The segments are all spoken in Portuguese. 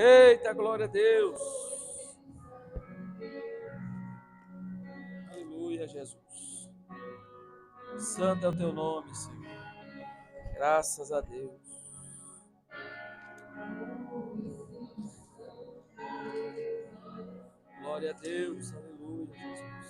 Eita, glória a Deus. Aleluia, Jesus. Santo é o teu nome, Senhor. Graças a Deus. Glória a Deus. Aleluia, Jesus.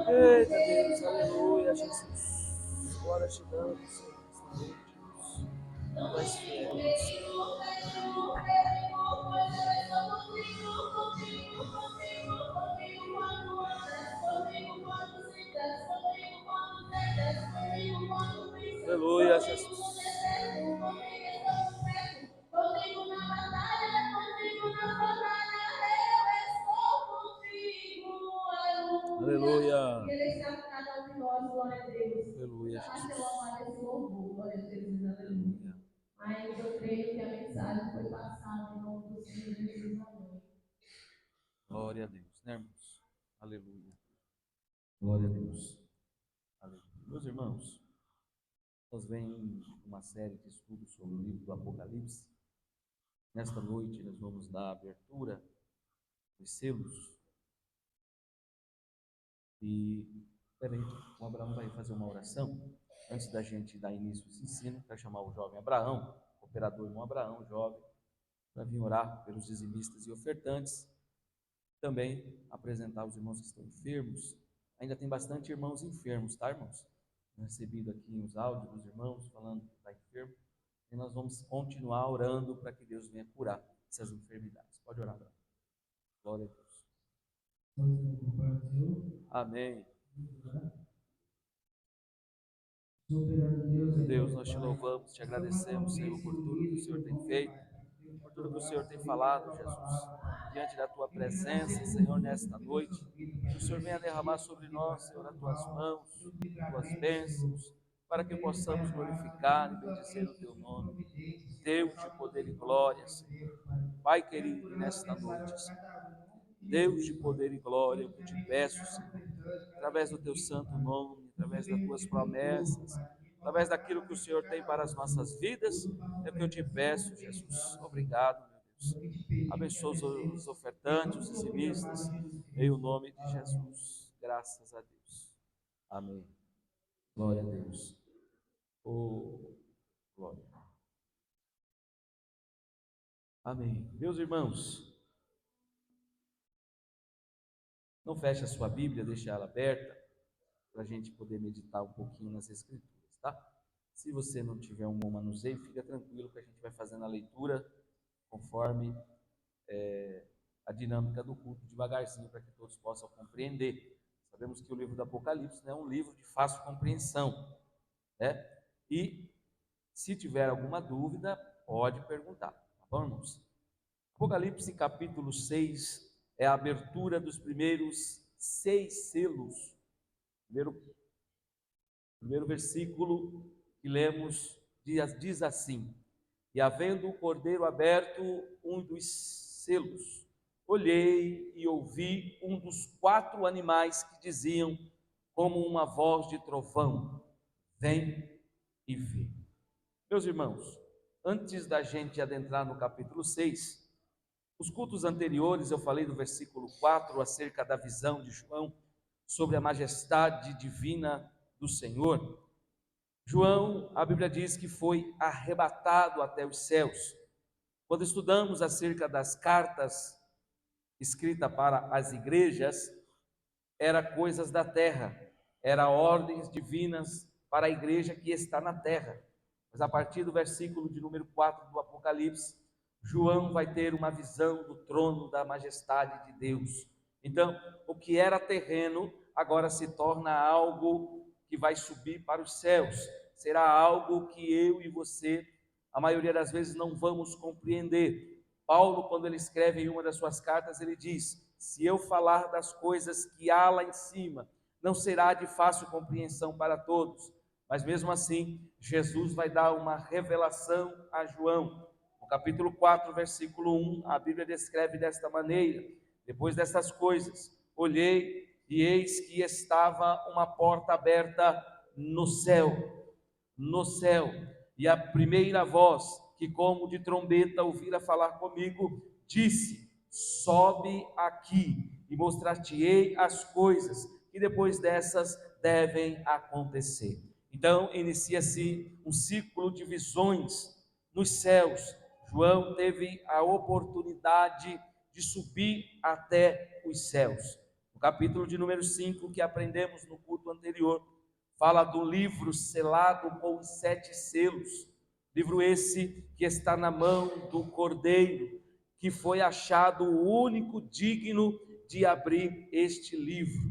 Eita Deus, aleluia, Jesus. Glória te damos, Senhor, nesta noite, Jesus. Tu és fiel, Senhor. Aleluia, Jesus. Aleluia. Aleluia, Jesus. Aleluia. Mas eu creio que a mensagem foi passada em nome do Senhor Jesus. Amém. Glória a Deus, né, irmãos? Aleluia. Glória a Deus. Aleluia. Meus irmãos, nós vemos uma série de estudos sobre o livro do Apocalipse. Nesta noite nós vamos dar a abertura dos selos. E, peraí, o Abraão vai fazer uma oração. Antes da gente dar início a esse ensino, para chamar o jovem Abraão, operador irmão Abraão, jovem, para vir orar pelos dizimistas e ofertantes. Também apresentar os irmãos que estão enfermos. Ainda tem bastante irmãos enfermos, tá, irmãos? Recebido aqui os áudios dos irmãos falando que está enfermo. E nós vamos continuar orando para que Deus venha curar essas enfermidades. Pode orar, Abraão. Glória a Deus. Amém. Deus, nós te louvamos, te agradecemos, Senhor, por tudo que o Senhor tem feito, por tudo que o Senhor tem falado, Jesus, diante da tua presença, Senhor, nesta noite. Que o Senhor venha derramar sobre nós, Senhor, as tuas mãos, as tuas bênçãos, para que possamos glorificar e bendizer o teu nome. Deus de poder e glória, Senhor. Pai querido, nesta noite, Senhor. Deus de poder e glória, eu te peço, Senhor, através do teu santo nome, através das tuas promessas, através daquilo que o Senhor tem para as nossas vidas, é o que eu te peço, Jesus. Obrigado, meu Deus. Abençoa os ofertantes, os dizimistas, em o nome de Jesus. Graças a Deus. Amém. Glória a Deus. Oh, glória. Amém. Meus irmãos, não feche a sua Bíblia, deixe ela aberta, para a gente poder meditar um pouquinho nas Escrituras, tá? Se você não tiver um bom manuseio, fica tranquilo que a gente vai fazendo a leitura conforme a dinâmica do culto, devagarzinho, para que todos possam compreender. Sabemos que o livro do Apocalipse é um livro de fácil compreensão, né? E se tiver alguma dúvida, pode perguntar, tá bom, irmãos? Apocalipse capítulo 6 é a abertura dos primeiros 6 selos. Primeiro versículo que lemos diz assim: E havendo o cordeiro aberto um dos selos, olhei e ouvi um dos 4 animais que diziam, como uma voz de trovão: Vem e vê. Meus irmãos, antes da gente adentrar no capítulo 6, os cultos anteriores eu falei do versículo 4 acerca da visão de João sobre a majestade divina do Senhor. João, a Bíblia diz que foi arrebatado até os céus. Quando estudamos acerca das cartas escritas para as igrejas, era coisas da terra, era ordens divinas para a igreja que está na terra. Mas a partir do versículo de número 4 do Apocalipse, João vai ter uma visão do trono da majestade de Deus. Então, o que era terreno agora se torna algo que vai subir para os céus. Será algo que eu e você, a maioria das vezes, não vamos compreender. Paulo, quando ele escreve em uma das suas cartas, ele diz: se eu falar das coisas que há lá em cima, não será de fácil compreensão para todos. Mas mesmo assim, Jesus vai dar uma revelação a João. No capítulo 4, versículo 1, a Bíblia descreve desta maneira: depois dessas coisas, olhei e eis que estava uma porta aberta no céu, e a primeira voz, que como de trombeta ouvira falar comigo, disse: sobe aqui e mostrar-te-ei as coisas que depois dessas devem acontecer. Então inicia-se um ciclo de visões nos céus. João teve a oportunidade de subir até os céus. No capítulo de número 5, que aprendemos no culto anterior, fala do livro selado com os 7 selos, livro esse que está na mão do Cordeiro, que foi achado o único digno de abrir este livro.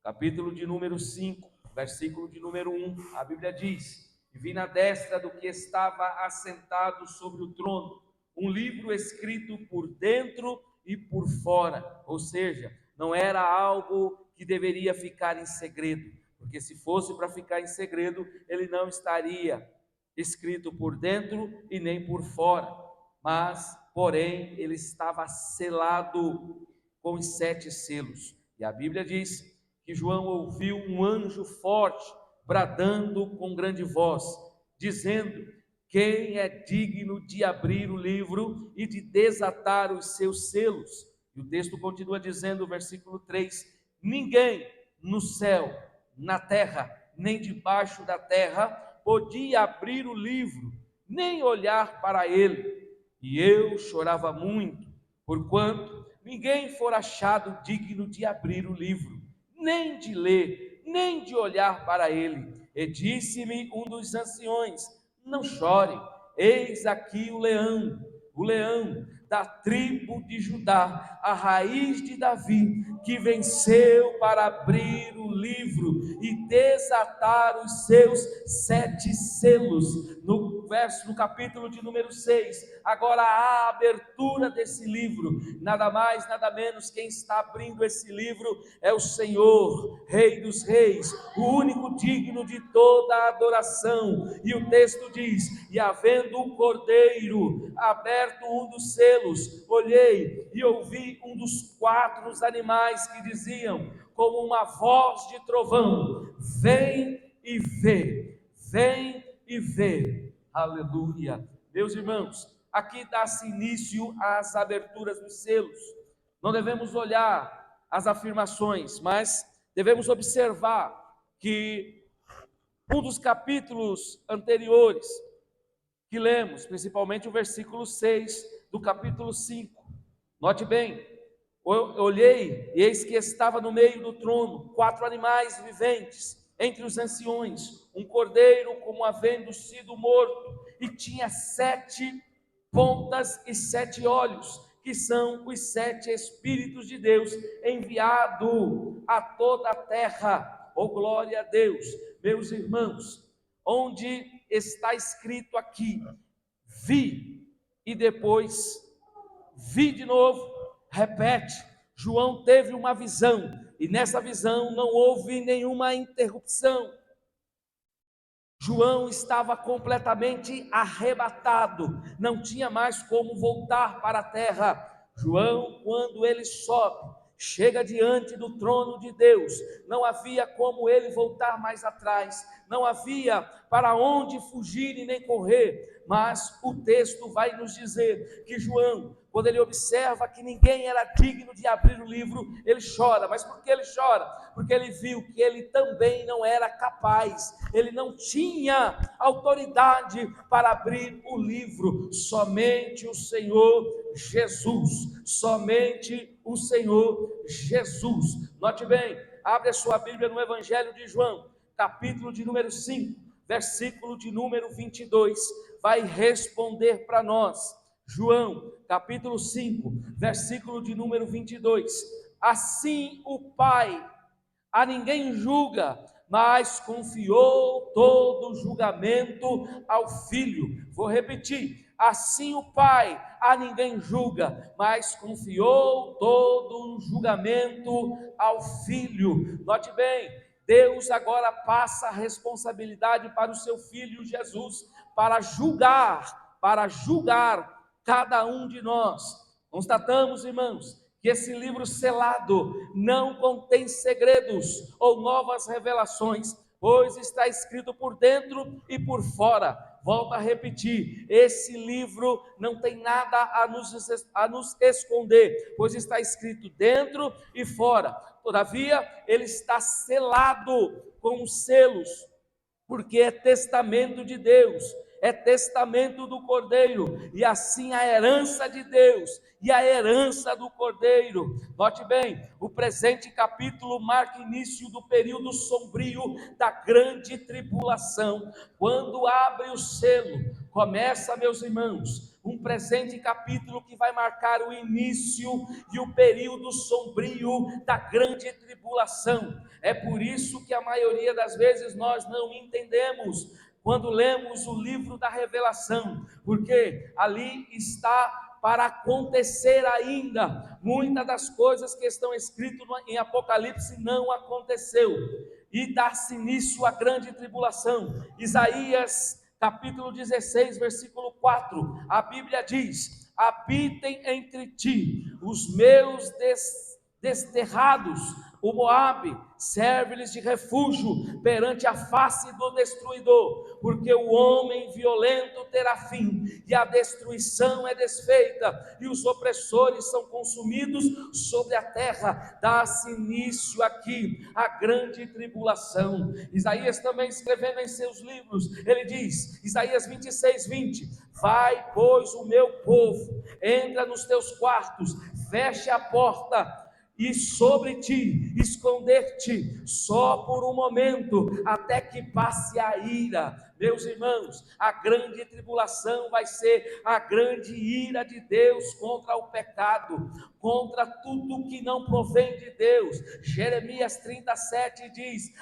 Capítulo de número 5, versículo de número 1, a Bíblia diz: e vi na destra do que estava assentado sobre o trono um livro escrito por dentro e por fora, ou seja, não era algo que deveria ficar em segredo, porque se fosse para ficar em segredo, ele não estaria escrito por dentro e nem por fora, mas, porém, ele estava selado com os 7 selos. E a Bíblia diz que João ouviu um anjo forte bradando com grande voz, dizendo: quem é digno de abrir o livro e de desatar os seus selos? E o texto continua dizendo, versículo 3: ninguém no céu, na terra, nem debaixo da terra podia abrir o livro, nem olhar para ele. E eu chorava muito, porquanto ninguém for achado digno de abrir o livro, nem de ler, nem de olhar para ele. E disse-me um dos anciões: não chore, eis aqui o leão da tribo de Judá, a raiz de Davi, que venceu para abrir o livro e desatar os seus 7 selos. No capítulo de número 6, agora há a abertura desse livro. Nada mais, nada menos, quem está abrindo esse livro é o Senhor, Rei dos Reis, o único digno de toda a adoração. E o texto diz: e havendo o Cordeiro aberto um dos selos, olhei e ouvi um dos 4 animais que diziam, como uma voz de trovão: vem e vê, vem e vê. Aleluia. Meus irmãos, aqui dá-se início às aberturas dos selos. Não devemos olhar as afirmações, mas devemos observar que um dos capítulos anteriores que lemos, principalmente o versículo 6 do capítulo 5, note bem: eu olhei e eis que estava no meio do trono 4 animais viventes, entre os anciões, um cordeiro como havendo sido morto, e tinha 7 pontas e 7 olhos, que são os 7 Espíritos de Deus enviado a toda a terra. Oh, glória a Deus. Meus irmãos, onde está escrito aqui, vi, e depois vi de novo, repete. João teve uma visão, e nessa visão não houve nenhuma interrupção. João estava completamente arrebatado, não tinha mais como voltar para a terra. João, quando ele sobe, chega diante do trono de Deus, não havia como ele voltar mais atrás, não havia para onde fugir e nem correr. Mas o texto vai nos dizer que João, quando ele observa que ninguém era digno de abrir o livro, ele chora. Mas por que ele chora? Porque ele viu que ele também não era capaz, ele não tinha autoridade para abrir o livro. Somente o Senhor Jesus, somente o Senhor Jesus. Note bem, abre a sua Bíblia no Evangelho de João, capítulo de número 5, versículo de número 22, vai responder para nós. João, capítulo 5, versículo de número 22. Assim o Pai a ninguém julga, mas confiou todo o julgamento ao Filho. Vou repetir: assim o Pai a ninguém julga, mas confiou todo o julgamento ao Filho. Note bem, Deus agora passa a responsabilidade para o seu Filho Jesus, para julgar cada um de nós. Constatamos, irmãos, que esse livro selado não contém segredos ou novas revelações, pois está escrito por dentro e por fora. Volto a repetir, esse livro não tem nada a nos esconder, pois está escrito dentro e fora. Todavia, ele está selado com os selos, porque é testamento de Deus, é testamento do Cordeiro, e assim a herança de Deus e a herança do Cordeiro. Note bem, o presente capítulo marca início do período sombrio da grande tribulação. Quando abre o selo, começa, meus irmãos, um presente capítulo que vai marcar o início e o período sombrio da grande tribulação. É por isso que a maioria das vezes nós não entendemos quando lemos o livro da Revelação, porque ali está para acontecer ainda. Muitas das coisas que estão escritas em Apocalipse não aconteceu, e dá-se início à grande tribulação. Isaías capítulo 16, versículo 4, a Bíblia diz: habitem entre ti os meus desterrados, o Moabe, serve-lhes de refúgio perante a face do destruidor, porque o homem violento terá fim, e a destruição é desfeita, e os opressores são consumidos sobre a terra. Dá-se início aqui a grande tribulação. Isaías também escrevendo em seus livros, ele diz, Isaías 26, 20: vai, pois, o meu povo, entra nos teus quartos, fecha a porta, e sobre ti esconder-te só por um momento, até que passe a ira. Meus irmãos, a grande tribulação vai ser a grande ira de Deus contra o pecado, contra tudo que não provém de Deus. Jeremias 37 diz: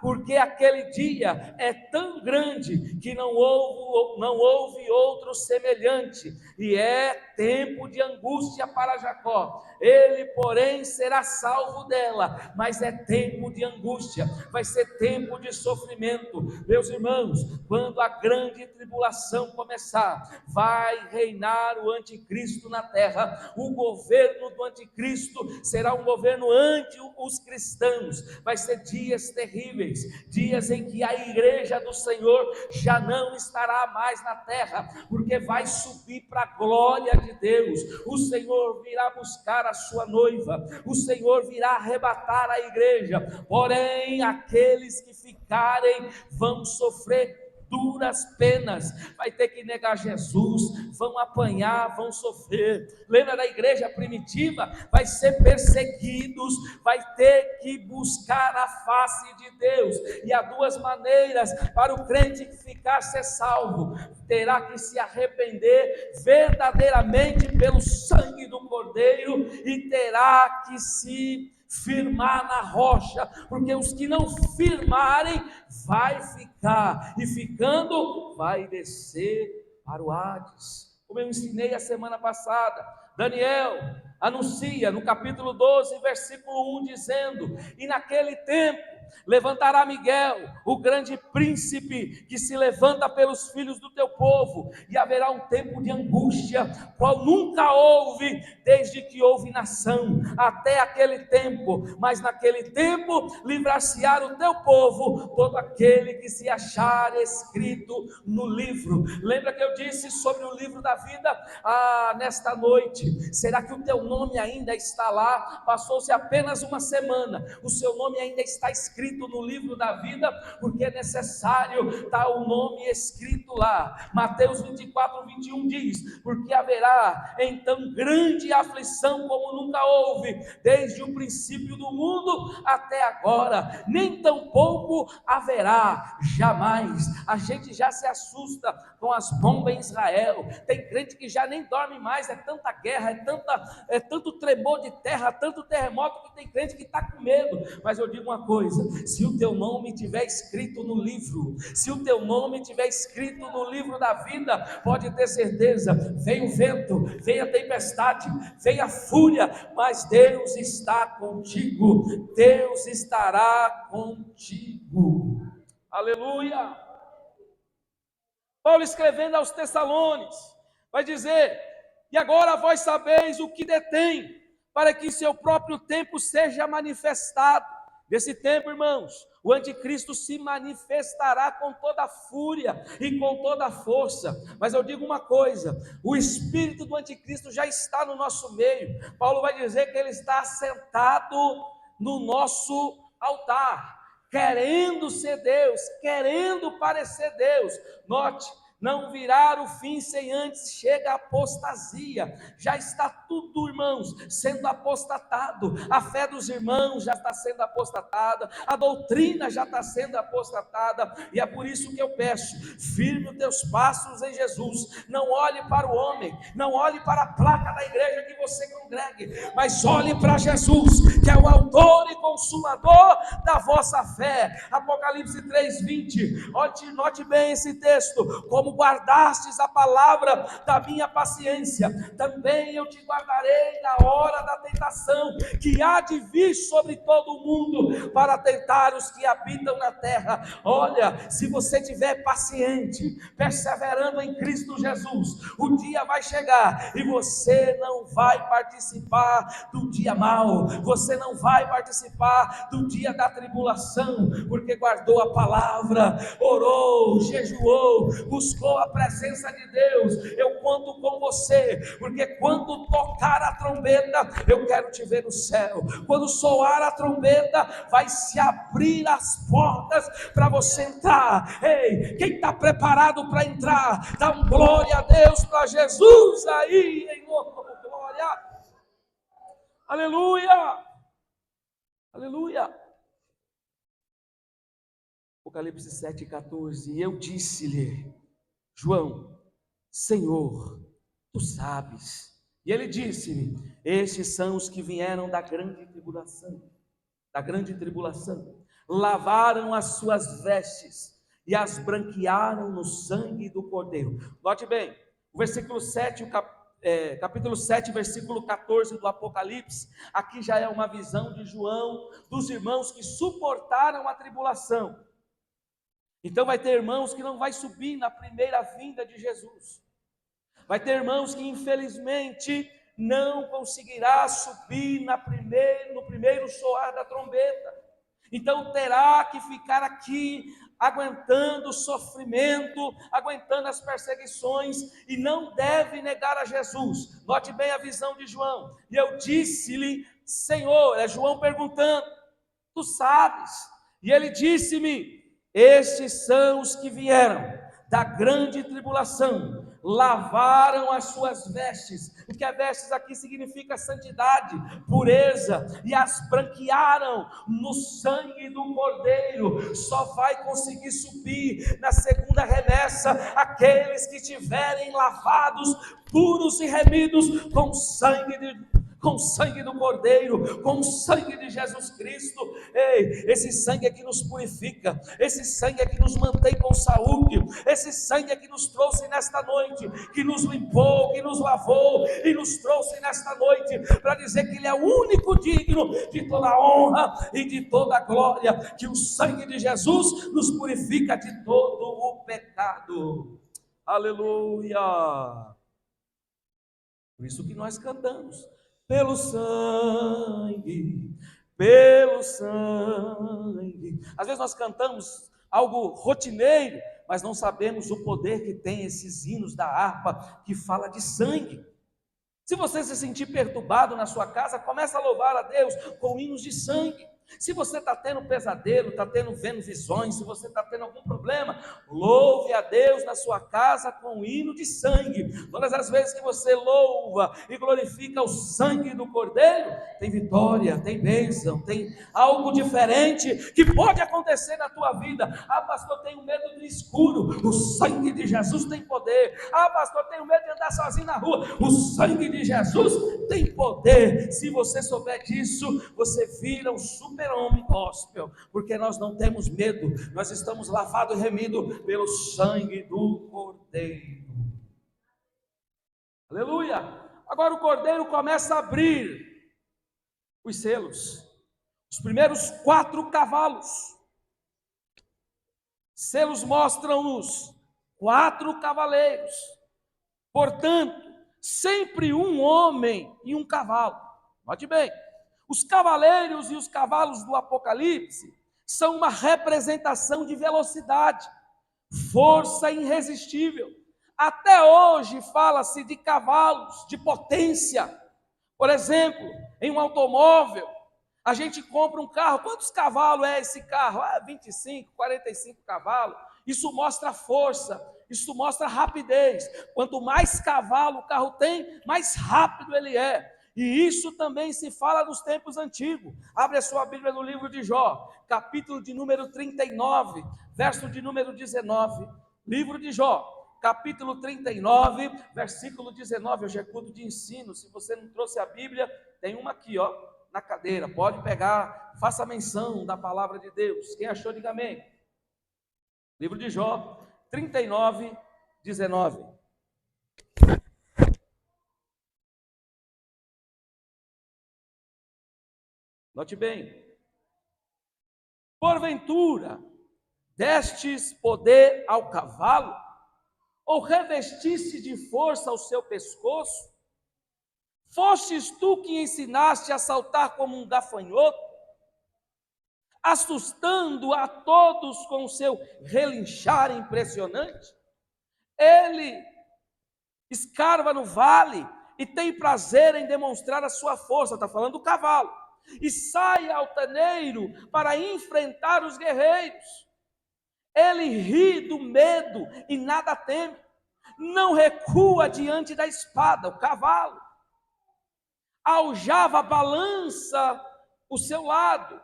porque aquele dia é tão grande que não houve outro semelhante, e é tempo de angústia para Jacó, ele porém será salvo dela, mas é tempo de angústia, vai ser tempo de sofrimento. Meus irmãos, quando a grande tribulação começar, vai reinar o anticristo na terra. O governo do anticristo será um governo anti os cristãos. Vai ser dias terríveis, dias em que a igreja do Senhor já não estará mais na terra, porque vai subir para a glória de Deus. O Senhor virá buscar a sua noiva, o Senhor virá arrebatar a igreja, porém aqueles que ficarem vão sofrer duras penas, vai ter que negar Jesus, vão apanhar, vão sofrer. Lembra da igreja primitiva? Vai ser perseguidos, vai ter que buscar a face de Deus, e há duas maneiras para o crente que ficar ser salvo: terá que se arrepender verdadeiramente pelo sangue do Cordeiro, e terá que se firmar na rocha, porque os que não firmarem vai ficar, e ficando vai descer para o Hades. Como eu ensinei a semana passada, Daniel anuncia no capítulo 12, versículo 1, dizendo: e naquele tempo levantará Miguel, o grande príncipe, que se levanta pelos filhos do teu povo, e haverá um tempo de angústia, qual nunca houve, desde que houve nação, até aquele tempo. Mas naquele tempo livrar-se-á o teu povo, todo aquele que se achar escrito no livro. Lembra que eu disse sobre o livro da vida nesta noite? Será que o teu nome ainda está lá? Passou-se apenas uma semana, o seu nome ainda está escrito no livro da vida, porque é necessário estar o nome escrito lá. Mateus 24, 21 diz: porque haverá então grande aflição como nunca houve, desde o princípio do mundo até agora, nem tampouco haverá jamais. A gente já se assusta com as bombas em Israel, tem crente que já nem dorme mais, é tanta guerra, é tanto tremor de terra, tanto terremoto, que tem crente que está com medo. Mas eu digo uma coisa: se o teu nome estiver escrito no livro, se o teu nome estiver escrito no livro da vida, pode ter certeza, vem o vento, vem a tempestade, vem a fúria, mas Deus está contigo, Deus estará contigo. Aleluia! Paulo escrevendo aos Tessalonicenses, vai dizer: e agora vós sabeis o que detém, para que seu próprio tempo seja manifestado. Nesse tempo, irmãos, o anticristo se manifestará com toda a fúria e com toda a força. Mas eu digo uma coisa: o espírito do anticristo já está no nosso meio. Paulo vai dizer que ele está sentado no nosso altar, querendo ser Deus, querendo parecer Deus. Note, não virá o fim sem antes chega a apostasia. Já está tudo, irmãos, sendo apostatado. A fé dos irmãos já está sendo apostatada, a doutrina já está sendo apostatada, e é por isso que eu peço: firme os teus passos em Jesus. Não olhe para o homem, não olhe para a placa da igreja que você congregue, mas olhe para Jesus, que é o autor e consumador da vossa fé. Apocalipse 3:20. Note bem esse texto: como guardastes a palavra da minha paciência, também eu te guardarei na hora da tentação, que há de vir sobre todo o mundo, para tentar os que habitam na terra. Olha, se você estiver paciente, perseverando em Cristo Jesus, o dia vai chegar e você não vai participar do dia mau, você não vai participar do dia da tribulação, porque guardou a palavra, orou, jejuou, buscou a presença de Deus. Eu conto com você, porque quando tocar a trombeta, eu quero te ver no céu. Quando soar a trombeta, vai se abrir as portas para você entrar. Ei, quem está preparado para entrar, dá um glória a Deus para Jesus aí, em glória. Aleluia, aleluia. Apocalipse 7:14. E eu disse-lhe: João, Senhor, tu sabes. E ele disse-me: estes são os que vieram da grande tribulação, lavaram as suas vestes e as branquearam no sangue do Cordeiro. Note bem, o versículo 7, capítulo 7, versículo 14 do Apocalipse, aqui já é uma visão de João, dos irmãos que suportaram a tribulação. Então vai ter irmãos que não vai subir na primeira vinda de Jesus. Vai ter irmãos que infelizmente não conseguirá subir no primeiro soar da trombeta. Então terá que ficar aqui aguentando o sofrimento, aguentando as perseguições, e não deve negar a Jesus. Note bem a visão de João. E eu disse-lhe: Senhor, é João perguntando, tu sabes? E ele disse-me: estes são os que vieram da grande tribulação, lavaram as suas vestes. O que é vestes aqui significa santidade, pureza, e as branquearam no sangue do Cordeiro. Só vai conseguir subir na segunda remessa aqueles que tiverem lavados, puros e remidos com o sangue do Cordeiro, com o sangue de Jesus Cristo. Ei, esse sangue é que nos purifica, esse sangue é que nos mantém com saúde, esse sangue é que nos trouxe nesta noite, que nos limpou, que nos lavou e nos trouxe nesta noite para dizer que Ele é o único digno de toda a honra e de toda a glória, que o sangue de Jesus nos purifica de todo o pecado. Aleluia! Por isso que nós cantamos: pelo sangue, pelo sangue. Às vezes nós cantamos algo rotineiro, mas não sabemos o poder que tem esses hinos da harpa que fala de sangue. Se você se sentir perturbado na sua casa, comece a louvar a Deus com hinos de sangue. Se você está tendo pesadelo, está vendo visões, se você está tendo algum problema, louve a Deus na sua casa com um hino de sangue. Todas as vezes que você louva e glorifica o sangue do Cordeiro, tem vitória, tem bênção, tem algo diferente que pode acontecer na tua vida. Ah, pastor, tenho medo do escuro. O sangue de Jesus tem poder. Ah, pastor, tenho medo de andar sozinho na rua. O sangue de Jesus tem poder. Se você souber disso, você vira um super super-homem gospel, porque nós não temos medo, nós estamos lavados e remidos pelo sangue do Cordeiro. Aleluia! Agora o Cordeiro começa a abrir os selos, os primeiros 4 cavalos. Selos mostram-nos 4 cavaleiros, portanto, sempre um homem e um cavalo. Note bem, os cavaleiros e os cavalos do Apocalipse são uma representação de velocidade, força irresistível. Até hoje fala-se de cavalos, de potência. Por exemplo, em um automóvel, a gente compra um carro, quantos cavalos é esse carro? 25, 45 cavalos. Isso mostra força, isso mostra rapidez. Quanto mais cavalo o carro tem, mais rápido ele é. E isso também se fala nos tempos antigos. Abre a sua Bíblia no livro de Jó, capítulo de número 39, verso de número 19. Livro de Jó, capítulo 39, versículo 19. Hoje é culto de ensino. Se você não trouxe a Bíblia, tem uma aqui, na cadeira. Pode pegar, faça menção da palavra de Deus. Quem achou, diga amém. Livro de Jó, 39, 19. Note bem. Porventura, destes poder ao cavalo, ou revestiste de força o seu pescoço? Fostes tu que ensinaste a saltar como um gafanhoto, assustando a todos com o seu relinchar impressionante? Ele escarva no vale e tem prazer em demonstrar a sua força, está falando do cavalo, e sai altaneiro para enfrentar os guerreiros. Ele ri do medo e nada teme, não recua diante da espada, o cavalo. Aljava balança o seu lado,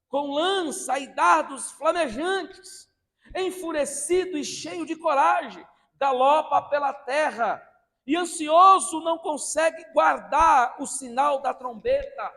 com lança e dardos flamejantes, enfurecido e cheio de coragem, galopa pela terra, e ansioso não consegue guardar o sinal da trombeta.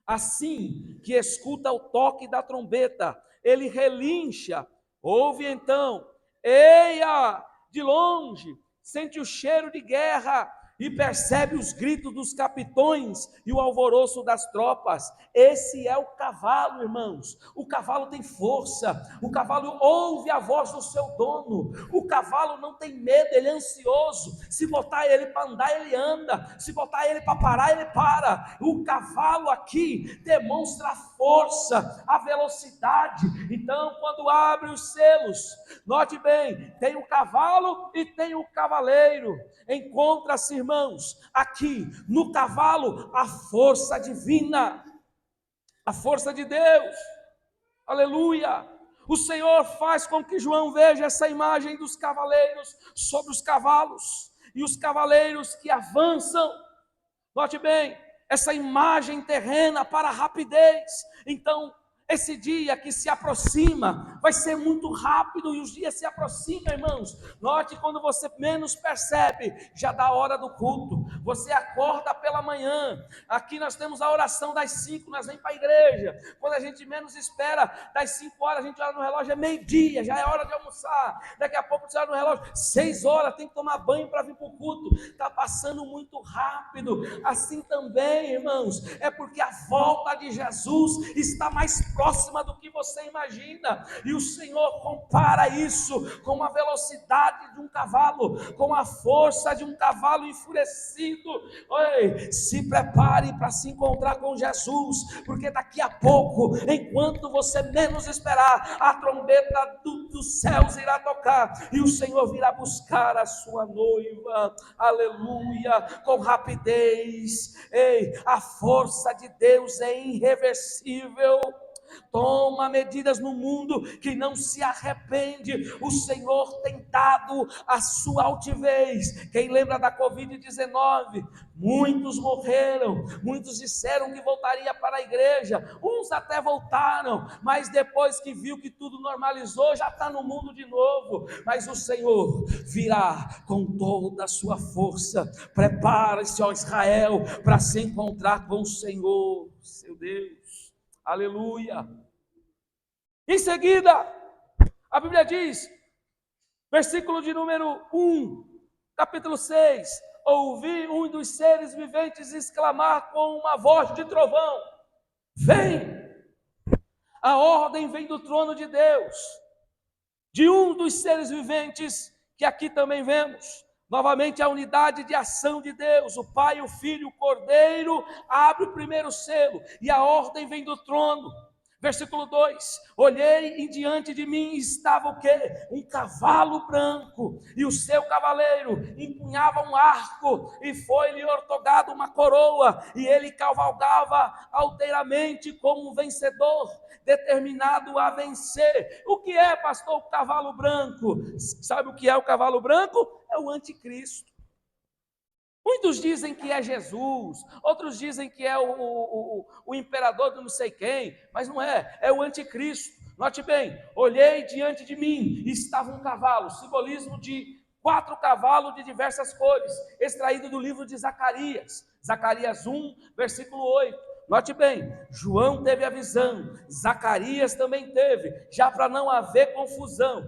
Assim que escuta o toque da trombeta, ele relincha, ouve então, eia, de longe, sente o cheiro de guerra e percebe os gritos dos capitões e o alvoroço das tropas. Esse é o cavalo, irmãos. O cavalo tem força, o cavalo ouve a voz do seu dono, o cavalo não tem medo, ele é ansioso. Se botar ele para andar, ele anda, se botar ele para parar, ele para. O cavalo aqui demonstra a força, a velocidade. Então, quando abre os selos, note bem, tem o cavalo e tem o cavaleiro. Encontra-se, irmãos, aqui no cavalo a força divina, a força de Deus. Aleluia! O Senhor faz com que João veja essa imagem dos cavaleiros sobre os cavalos e os cavaleiros que avançam. Note bem, essa imagem terrena para a rapidez. Então, esse dia que se aproxima vai ser muito rápido, e os dias se aproximam, irmãos. Note, quando você menos percebe, já dá a hora do culto. Você acorda pela manhã. Aqui nós temos a oração das 5, nós vamos para a igreja. Quando a gente menos espera, das 5 horas, a gente olha no relógio, é meio-dia, já é hora de almoçar. Daqui a pouco você olha no relógio, 6 horas, tem que tomar banho para vir para o culto. Está passando muito rápido. Assim também, irmãos, é porque a volta de Jesus está mais próxima do que você imagina, e o Senhor compara isso com a velocidade de um cavalo, com a força de um cavalo enfurecido. Oi, se prepare para se encontrar com Jesus, porque daqui a pouco, enquanto você menos esperar, a trombeta dos céus irá tocar, e o Senhor virá buscar a sua noiva. Aleluia, com rapidez. Ei, a força de Deus é irreversível. Toma medidas no mundo que não se arrepende. O Senhor tem dado a sua altivez. Quem lembra da Covid-19? Muitos morreram, muitos disseram que voltaria para a igreja, uns até voltaram, mas depois que viu que tudo normalizou, já está no mundo de novo. Mas o Senhor virá com toda a sua força. Prepare-se, ó Israel, para se encontrar com o Senhor, seu Deus. Aleluia. Em seguida, a Bíblia diz, versículo de número 1, capítulo 6, ouvi um dos seres viventes exclamar com uma voz de trovão: vem! A ordem vem do trono de Deus, de um dos seres viventes que aqui também vemos. Novamente a unidade de ação de Deus, o Pai, o Filho, o Cordeiro, abre o primeiro selo e a ordem vem do trono. Versículo 2, olhei e diante de mim estava o quê? Um cavalo branco, e o seu cavaleiro empunhava um arco, e foi-lhe ortogado uma coroa, e ele cavalgava alteiramente como um vencedor, determinado a vencer. O que é, pastor, o cavalo branco? Sabe o que é o cavalo branco? É o anticristo. Muitos dizem que é Jesus, outros dizem que é o imperador de não sei quem, mas não é, é o anticristo. Note bem, olhei diante de mim e estava um cavalo, simbolismo de 4 cavalos de diversas cores, extraído do livro de Zacarias, Zacarias 1, versículo 8. Note bem, João teve a visão, Zacarias também teve, já para não haver confusão.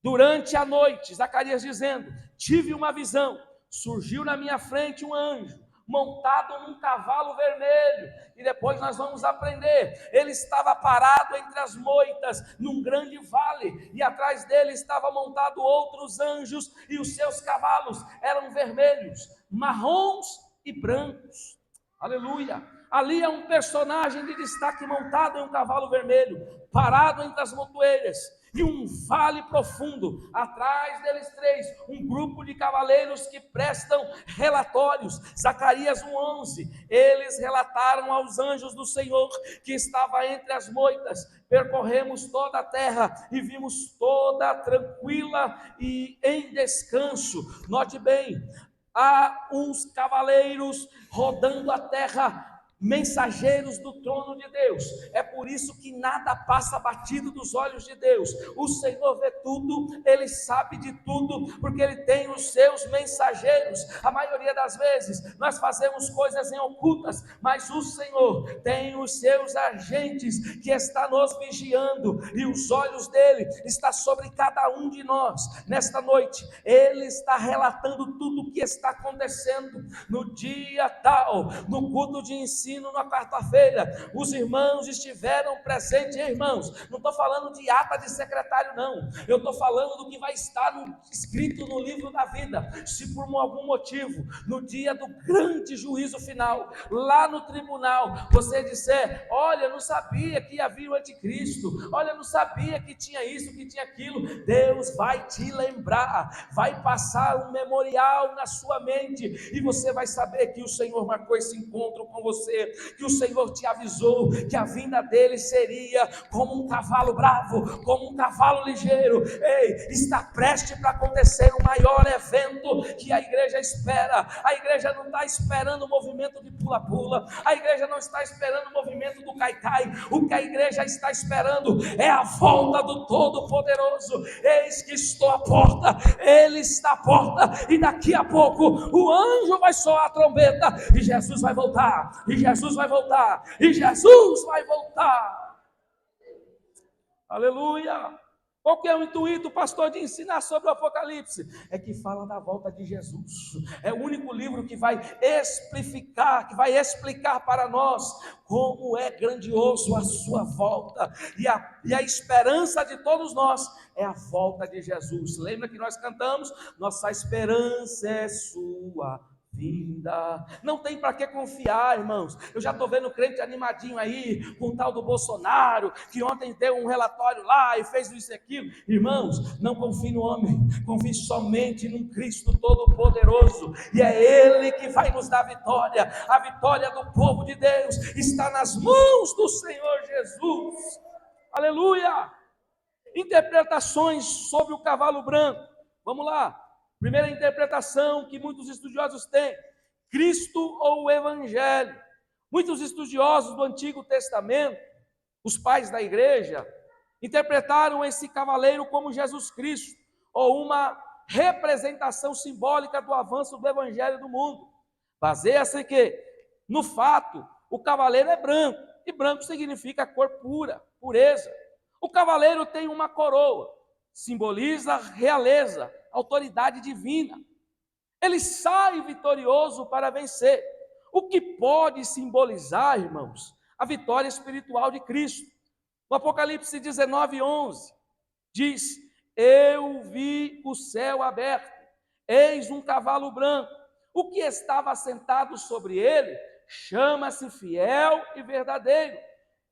Durante a noite, Zacarias dizendo, tive uma visão, surgiu na minha frente um anjo, montado num cavalo vermelho, e depois nós vamos aprender, ele estava parado entre as moitas, num grande vale, e atrás dele estava montado outros anjos, e os seus cavalos eram vermelhos, marrons e brancos. Aleluia! Ali é um personagem de destaque montado em um cavalo vermelho, parado entre as montoeiras, e um vale profundo, atrás deles 3, um grupo de cavaleiros que prestam relatórios. Zacarias 1:11, eles relataram aos anjos do Senhor que estava entre as moitas, percorremos toda a terra e vimos toda tranquila e em descanso. Note bem, há uns cavaleiros rodando a terra, mensageiros do trono de Deus. É por isso que nada passa batido dos olhos de Deus. O Senhor vê tudo, Ele sabe de tudo, porque Ele tem os seus mensageiros. A maioria das vezes nós fazemos coisas em ocultas, mas o Senhor tem os seus agentes que está nos vigiando, e os olhos dele está sobre cada um de nós. Nesta noite, Ele está relatando tudo o que está acontecendo no dia tal, no culto de ensino. Na quarta-feira, os irmãos estiveram presentes. Irmãos, não estou falando de ata de secretário, não. Eu estou falando do que vai estar escrito no livro da vida. Se por algum motivo, no dia do grande juízo final, lá no tribunal, você disser: olha, não sabia que havia o anticristo, olha, não sabia que tinha isso, que tinha aquilo, Deus vai te lembrar, vai passar um memorial na sua mente, e você vai saber que o Senhor marcou esse encontro com você, que o Senhor te avisou que a vinda dele seria como um cavalo bravo, como um cavalo ligeiro. Ei, está prestes para acontecer o maior evento que a igreja espera. A igreja não está esperando o movimento de pula-pula, a igreja não está esperando o movimento do cai-cai. O que a igreja está esperando é a volta do Todo-Poderoso. Eis que estou à porta, ele está à porta, e daqui a pouco o anjo vai soar a trombeta, e Jesus vai voltar, e Jesus vai voltar, e Jesus vai voltar. Aleluia! Qual que é o intuito, pastor, de ensinar sobre o Apocalipse? É que fala da volta de Jesus. É o único livro que vai explicar para nós como é grandioso a sua volta. E a esperança de todos nós é a volta de Jesus. Lembra que nós cantamos? Nossa esperança é sua vinda. Não tem para que confiar, irmãos. Eu já estou vendo crente animadinho aí com o tal do Bolsonaro, que ontem deu um relatório lá e fez isso e aquilo. Irmãos, não confie no homem, confie somente num Cristo Todo-Poderoso, e é Ele que vai nos dar vitória. A vitória do povo de Deus está nas mãos do Senhor Jesus. Aleluia! Interpretações sobre o cavalo branco. Vamos lá. Primeira interpretação que muitos estudiosos têm: Cristo ou o Evangelho. Muitos estudiosos do Antigo Testamento, os pais da igreja, interpretaram esse cavaleiro como Jesus Cristo, ou uma representação simbólica do avanço do Evangelho do mundo. Baseia-se que, no fato, o cavaleiro é branco. e branco significa cor pura, pureza. O cavaleiro tem uma coroa, simboliza realeza, autoridade divina. Ele sai vitorioso para vencer, o que pode simbolizar, irmãos, a vitória espiritual de Cristo. No Apocalipse 19:11, diz: eu vi o céu aberto, eis um cavalo branco, o que estava sentado sobre ele chama-se Fiel e Verdadeiro,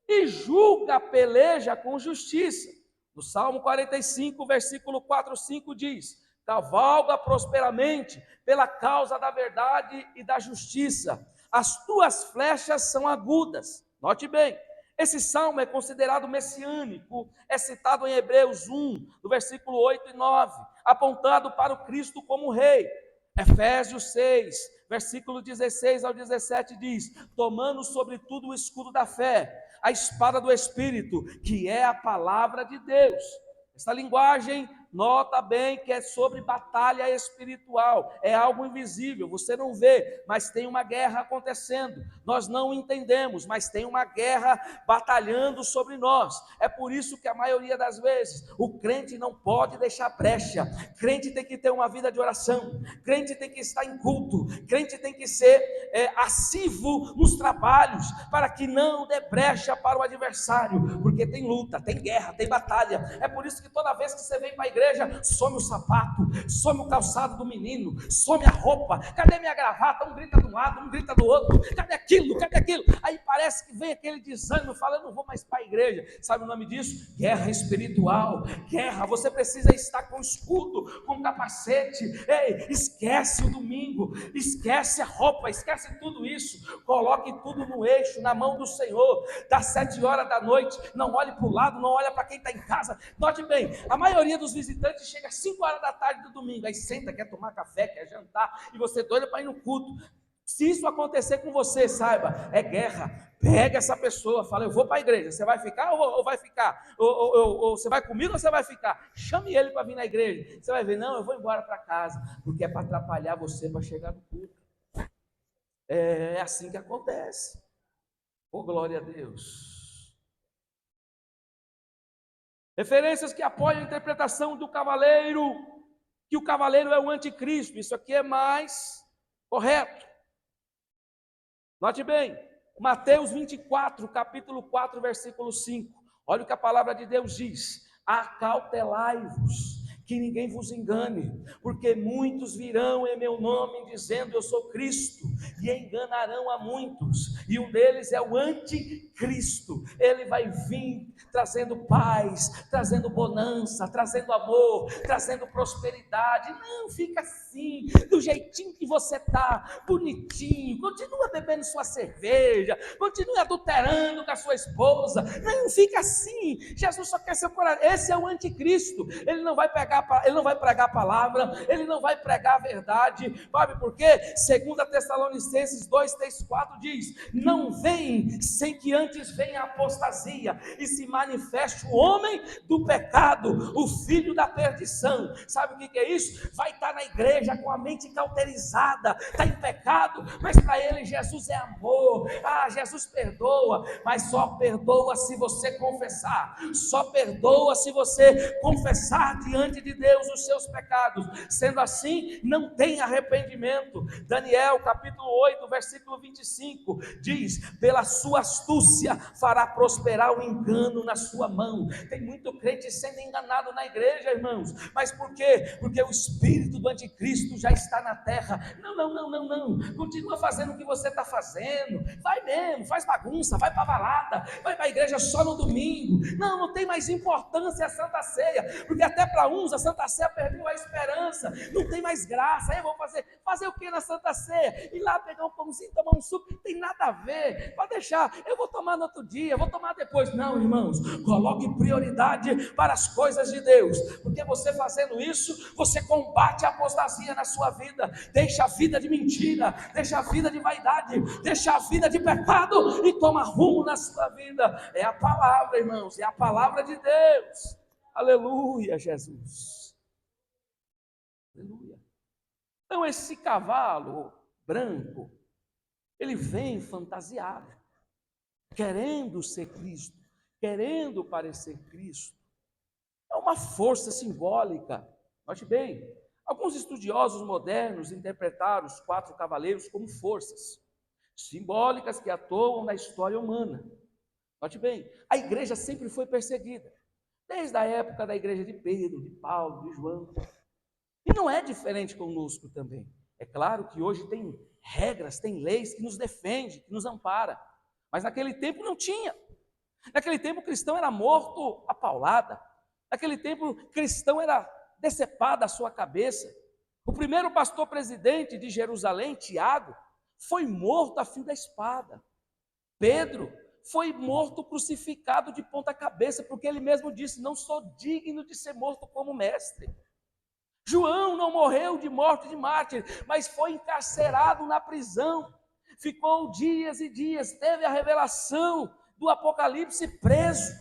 e julga a peleja com justiça. No Salmo 45, versículo 4, 5 diz: cavalga prosperamente pela causa da verdade e da justiça, as tuas flechas são agudas. Note bem, esse salmo é considerado messiânico, é citado em Hebreus 1, do versículo 8 e 9, apontado para o Cristo como rei. Efésios 6, versículo 16 ao 17 diz: tomando sobretudo o escudo da fé, a espada do Espírito, que é a palavra de Deus. Essa linguagem, nota bem que é sobre batalha espiritual, é algo invisível, você não vê, mas tem uma guerra acontecendo, nós não entendemos, mas tem uma guerra batalhando sobre nós. É por isso que a maioria das vezes o crente não pode deixar brecha, crente tem que ter uma vida de oração, crente tem que estar em culto, crente tem que ser assíduo nos trabalhos, para que não dê brecha para o adversário, porque tem luta, tem guerra, tem batalha. É por isso que toda vez que você vem para a igreja, some o sapato, some o calçado do menino, some a roupa, cadê minha gravata? Um grita de um lado, um grita do outro, cadê aquilo, cadê aquilo? Aí parece que vem aquele desânimo, fala, eu não vou mais para a igreja. Sabe o nome disso? Guerra espiritual, guerra. Você precisa estar com escudo, com capacete. Ei, esquece o domingo, esquece a roupa, esquece tudo isso, coloque tudo no eixo, na mão do Senhor. Das 7 horas da noite, não olhe para o lado, não olha para quem está em casa. Note bem, a maioria dos visitantes chega às 5 horas da tarde do domingo, aí senta, quer tomar café, quer jantar, e você doida para ir no culto. Se isso acontecer com você, saiba, é guerra. Pega essa pessoa, fala, eu vou para a igreja, você vai ficar ou vai ficar? Ou você vai comigo ou você vai ficar? Chame ele para vir na igreja. Você vai ver, não, eu vou embora para casa, porque é para atrapalhar você para chegar no culto. É assim que acontece. Oh, glória a Deus. Referências que apoiam a interpretação do cavaleiro, que o cavaleiro é o anticristo. Isso aqui é mais correto. Note bem, Mateus 24, capítulo 4, versículo 5. Olha o que a palavra de Deus diz: acautelai-vos, que ninguém vos engane, porque muitos virão em meu nome dizendo eu sou Cristo, e enganarão a muitos, e um deles é o anticristo. Ele vai vir trazendo paz, trazendo bonança, trazendo amor, trazendo prosperidade. Não, fica assim, do jeitinho que você está, bonitinho, continua bebendo sua cerveja, continue adulterando com a sua esposa. Não, fica assim. Jesus só quer seu coração. Esse é o anticristo. Ele não vai pregar a palavra, ele não vai pregar a verdade. Sabe por quê? 2 Tessalonicenses 2, 3, 4 diz: não vem sem que antes venha a apostasia e se manifeste o homem do pecado, o filho da perdição. Sabe o que é isso? Vai estar na igreja com a mente cauterizada, está em pecado, mas para ele Jesus é amor. Jesus perdoa, mas só perdoa se você confessar, só perdoa se você confessar diante de Deus os seus pecados. Sendo assim, não tem arrependimento. Daniel capítulo 8, versículo 25 diz: pela sua astúcia fará prosperar o engano na sua mão. Tem muito crente sendo enganado na igreja, irmãos, mas por quê? Porque o espírito do anticristo já está na terra. Não, continua fazendo o que você está fazendo, vai mesmo, faz bagunça, vai para a balada, vai para a igreja só no domingo. Não tem mais importância a Santa Ceia, porque até para uns a Santa Ceia perdeu a esperança, não tem mais graça. Aí eu vou fazer o que na Santa Ceia? Ir lá pegar um pãozinho, tomar um suco, não tem nada a ver, pode deixar, eu vou tomar no outro dia, vou tomar depois. Não, irmãos, coloque prioridade para as coisas de Deus, porque você fazendo isso, você combate a apostasia na sua vida. Deixa a vida de mentira, deixa a vida de vaidade, deixa a vida de pecado e toma rumo na sua vida. É a palavra, irmãos, é a palavra de Deus. Aleluia, Jesus. Aleluia. Então esse cavalo branco, ele vem fantasiado. querendo ser Cristo, querendo parecer Cristo. É uma força simbólica. Note bem, alguns estudiosos modernos interpretaram os 4 cavaleiros como forças simbólicas que atuam na história humana. Note bem, a igreja sempre foi perseguida, desde a época da igreja de Pedro, de Paulo, de João. E não é diferente conosco também. É claro que hoje tem regras, tem leis que nos defendem, que nos amparam. Mas naquele tempo não tinha. Naquele tempo o cristão era morto a paulada. Naquele tempo o cristão era decepada a sua cabeça. O primeiro pastor presidente de Jerusalém, Tiago, foi morto a fio da espada. Pedro foi morto crucificado de ponta cabeça, porque ele mesmo disse: não sou digno de ser morto como mestre. João não morreu de morte de mártir, mas foi encarcerado na prisão. Ficou dias e dias, teve a revelação do Apocalipse preso.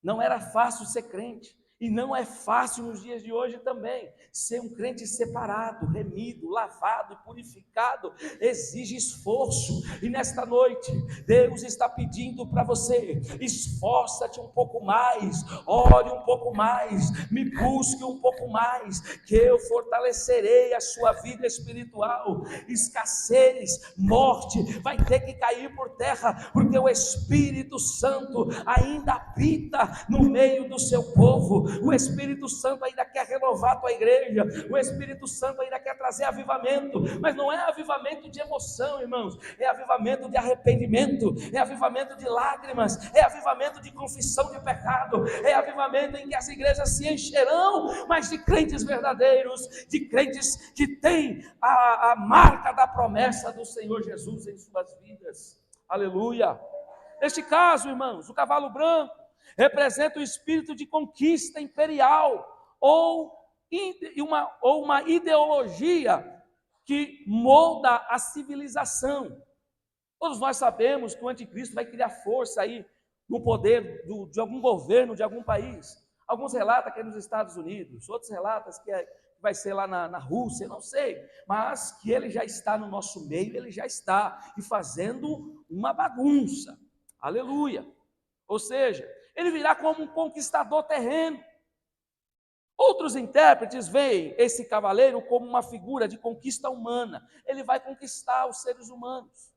Não era fácil ser crente. E não é fácil nos dias de hoje também. Ser um crente separado, remido, lavado e purificado exige esforço. E nesta noite, Deus está pedindo para você: esforça-te um pouco mais, ore um pouco mais, me busque um pouco mais, que eu fortalecerei a sua vida espiritual. Escassez, morte, vai ter que cair por terra, porque o Espírito Santo ainda habita no meio do seu povo. O Espírito Santo ainda quer renovar a tua igreja, o Espírito Santo ainda quer trazer avivamento, mas não é avivamento de emoção, irmãos, é avivamento de arrependimento, é avivamento de lágrimas, é avivamento de confissão de pecado, é avivamento em que as igrejas se encherão, mas de crentes verdadeiros, de crentes que têm a marca da promessa do Senhor Jesus em suas vidas. Aleluia. Neste caso, irmãos, o cavalo branco representa o espírito de conquista imperial ou uma ideologia que molda a civilização. Todos nós sabemos que o anticristo vai criar força aí no poder de algum governo, de algum país. Alguns relatam que é nos Estados Unidos, outros relatam que vai ser lá na Rússia, não sei, mas que ele já está no nosso meio, ele já está e fazendo uma bagunça. Aleluia. Ou seja, ele virá como um conquistador terreno. Outros intérpretes veem esse cavaleiro como uma figura de conquista humana. Ele vai conquistar os seres humanos.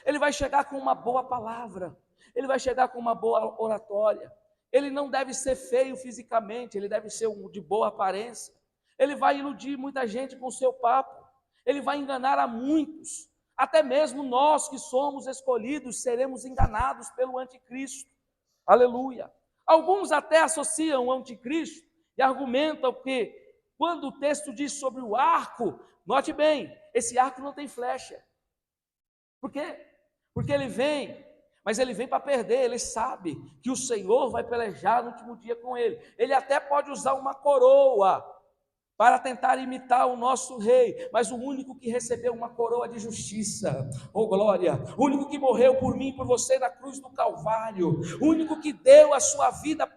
Ele vai chegar com uma boa palavra. Ele vai chegar com uma boa oratória. Ele não deve ser feio fisicamente, ele deve ser de boa aparência. Ele vai iludir muita gente com o seu papo. Ele vai enganar a muitos. Até mesmo nós que somos escolhidos seremos enganados pelo anticristo. Aleluia. Alguns até associam o anticristo e argumentam que, quando o texto diz sobre o arco, note bem, esse arco não tem flecha. Por quê? Porque ele vem, mas ele vem para perder. Ele sabe que o Senhor vai pelejar no último dia com ele. Ele até pode usar uma coroa para tentar imitar o nosso rei, mas o único que recebeu uma coroa de justiça, oh glória, o único que morreu por mim e por você na cruz do Calvário, o único que deu a sua vida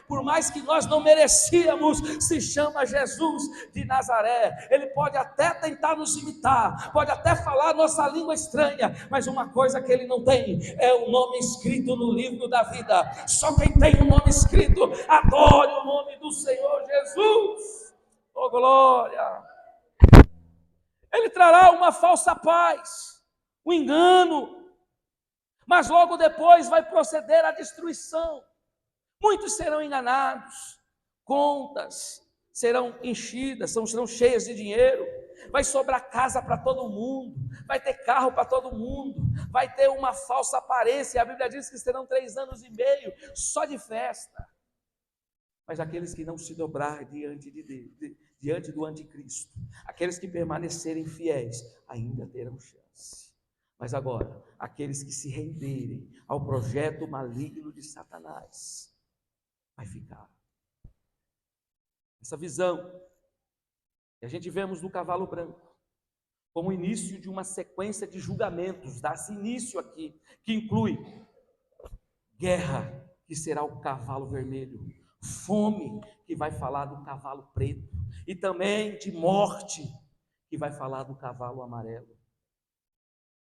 por mais que nós não merecíamos, se chama Jesus de Nazaré. Ele pode até tentar nos imitar, pode até falar nossa língua estranha, mas uma coisa que ele não tem é o nome escrito no livro da vida. Só quem tem o nome escrito adore o nome do Senhor Jesus. Oh glória! Ele trará uma falsa paz, um engano, mas logo depois vai proceder à destruição. Muitos serão enganados, contas serão enchidas, serão cheias de dinheiro, vai sobrar casa para todo mundo, vai ter carro para todo mundo, vai ter uma falsa aparência. A Bíblia diz que serão 3 anos e meio só de festa. Mas aqueles que não se dobrar diante do anticristo, aqueles que permanecerem fiéis, ainda terão chance. Mas agora, aqueles que se renderem ao projeto maligno de Satanás, vai ficar. Essa visão que a gente vemos no cavalo branco, como início de uma sequência de julgamentos, dá-se início aqui, que inclui guerra, que será o cavalo vermelho, fome, que vai falar do cavalo preto, e também de morte, que vai falar do cavalo amarelo.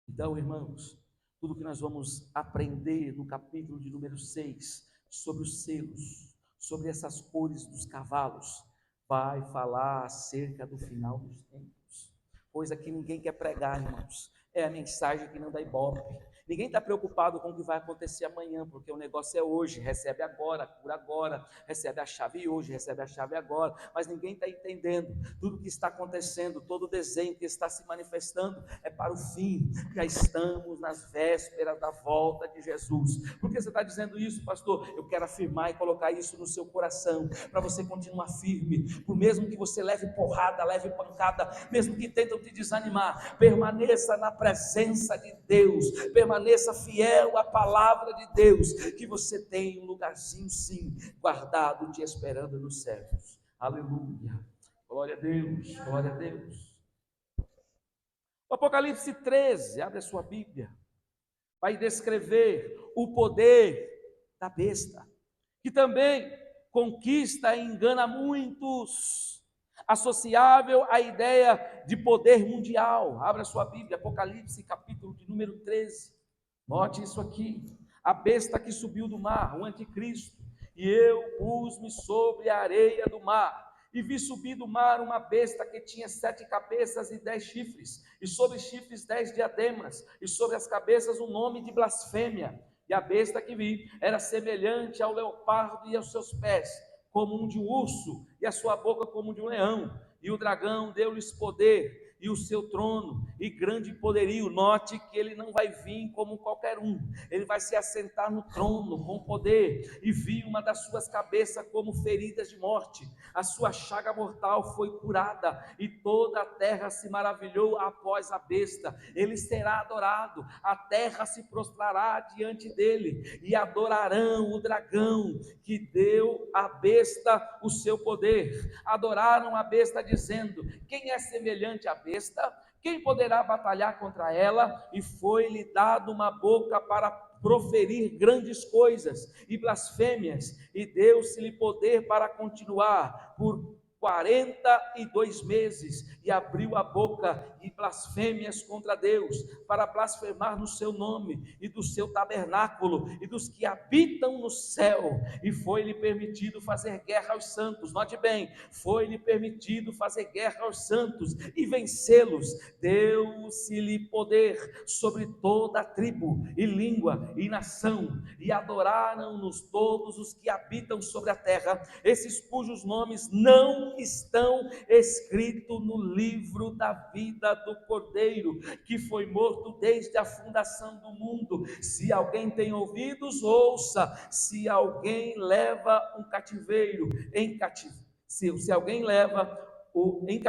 Então, irmãos, tudo que nós vamos aprender no capítulo de número 6, sobre os selos, sobre essas cores dos cavalos, vai falar acerca do final dos tempos, coisa que ninguém quer pregar, irmãos. É a mensagem que não dá ibope. Ninguém está preocupado com o que vai acontecer amanhã, porque o negócio é hoje, recebe agora, cura agora, recebe a chave hoje, recebe a chave agora, mas ninguém está entendendo tudo que está acontecendo, todo o desenho que está se manifestando é para o fim. Já estamos nas vésperas da volta de Jesus. Por que você está dizendo isso, pastor? Eu quero afirmar e colocar isso no seu coração, para você continuar firme, por mesmo que você leve porrada, leve pancada, mesmo que tentam te desanimar, permaneça na presença de Deus, permaneça fiel à palavra de Deus, que você tem um lugarzinho sim, guardado, te esperando nos céus. Aleluia, glória a Deus, glória a Deus. O Apocalipse 13, abre a sua Bíblia, vai descrever o poder da besta, que também conquista e engana muitos, associável à ideia de poder mundial. Abra sua Bíblia, Apocalipse capítulo de número 13, note isso aqui: a besta que subiu do mar, o anticristo, e eu pus-me sobre a areia do mar, e vi subir do mar uma besta que tinha 7 cabeças e 10 chifres, e sobre os chifres 10 diademas, e sobre as cabeças um nome de blasfêmia. E a besta que vi era semelhante ao leopardo, e aos seus pés como um de um urso, e a sua boca como de um leão. E o dragão deu-lhes poder, e o seu trono, e grande poderio. Note que ele não vai vir como qualquer um, ele vai se assentar no trono com poder. E vi uma das suas cabeças como feridas de morte, a sua chaga mortal foi curada, e toda a terra se maravilhou após a besta. Ele será adorado, a terra se prostrará diante dele, e adorarão o dragão que deu à besta o seu poder. Adoraram a besta dizendo: quem é semelhante à besta? Quem poderá batalhar contra ela? E foi-lhe dado uma boca para proferir grandes coisas e blasfêmias, e deu-se-lhe poder para continuar por 42 meses, e abriu a boca e blasfêmias contra Deus, para blasfemar no seu nome, e do seu tabernáculo, e dos que habitam no céu. E foi-lhe permitido fazer guerra aos santos, note bem, foi-lhe permitido fazer guerra aos santos, e vencê-los. Deu-se-lhe poder sobre toda a tribo, e língua, e nação, e adoraram-nos todos os que habitam sobre a terra, esses cujos nomes não estão escritos no livro da vida do Cordeiro, que foi morto desde a fundação do mundo. Se alguém tem ouvidos, ouça. Se alguém leva um cativeiro em cativeiro, se alguém leva em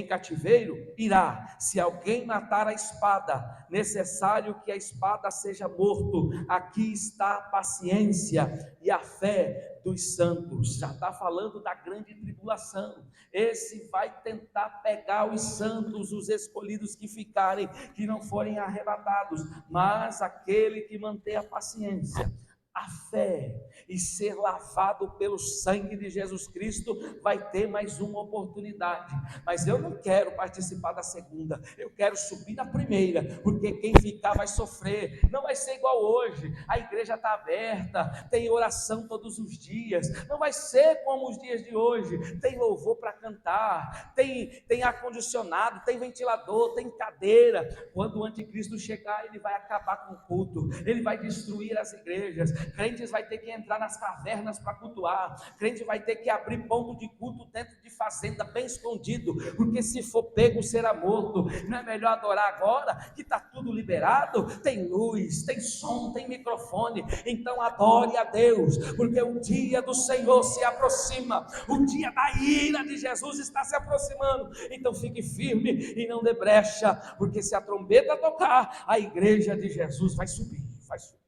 cativeiro irá. Se alguém matar a espada, necessário que a espada seja morto. Aqui está a paciência e a fé dos santos. Já está falando da grande tribulação. Esse vai tentar pegar os santos, os escolhidos que ficarem, que não forem arrebatados, mas aquele que manter a paciência, a fé e ser lavado pelo sangue de Jesus Cristo, vai ter mais uma oportunidade. Mas eu não quero participar da segunda, eu quero subir na primeira, porque quem ficar vai sofrer. Não vai ser igual hoje, a igreja está aberta, tem oração todos os dias. Não vai ser como os dias de hoje, tem louvor para cantar, tem ar-condicionado, tem ventilador, tem cadeira. Quando o anticristo chegar, ele vai acabar com o culto, ele vai destruir as igrejas. Crentes vai ter que entrar nas cavernas para cultuar, crente vai ter que abrir ponto de culto dentro de fazenda, bem escondido, porque se for pego será morto. Não é melhor adorar agora, que está tudo liberado, tem luz, tem som, tem microfone? Então adore a Deus, porque o dia do Senhor se aproxima, o dia da ira de Jesus está se aproximando. Então fique firme e não dê brecha, porque se a trombeta tocar, a igreja de Jesus vai subir, vai subir.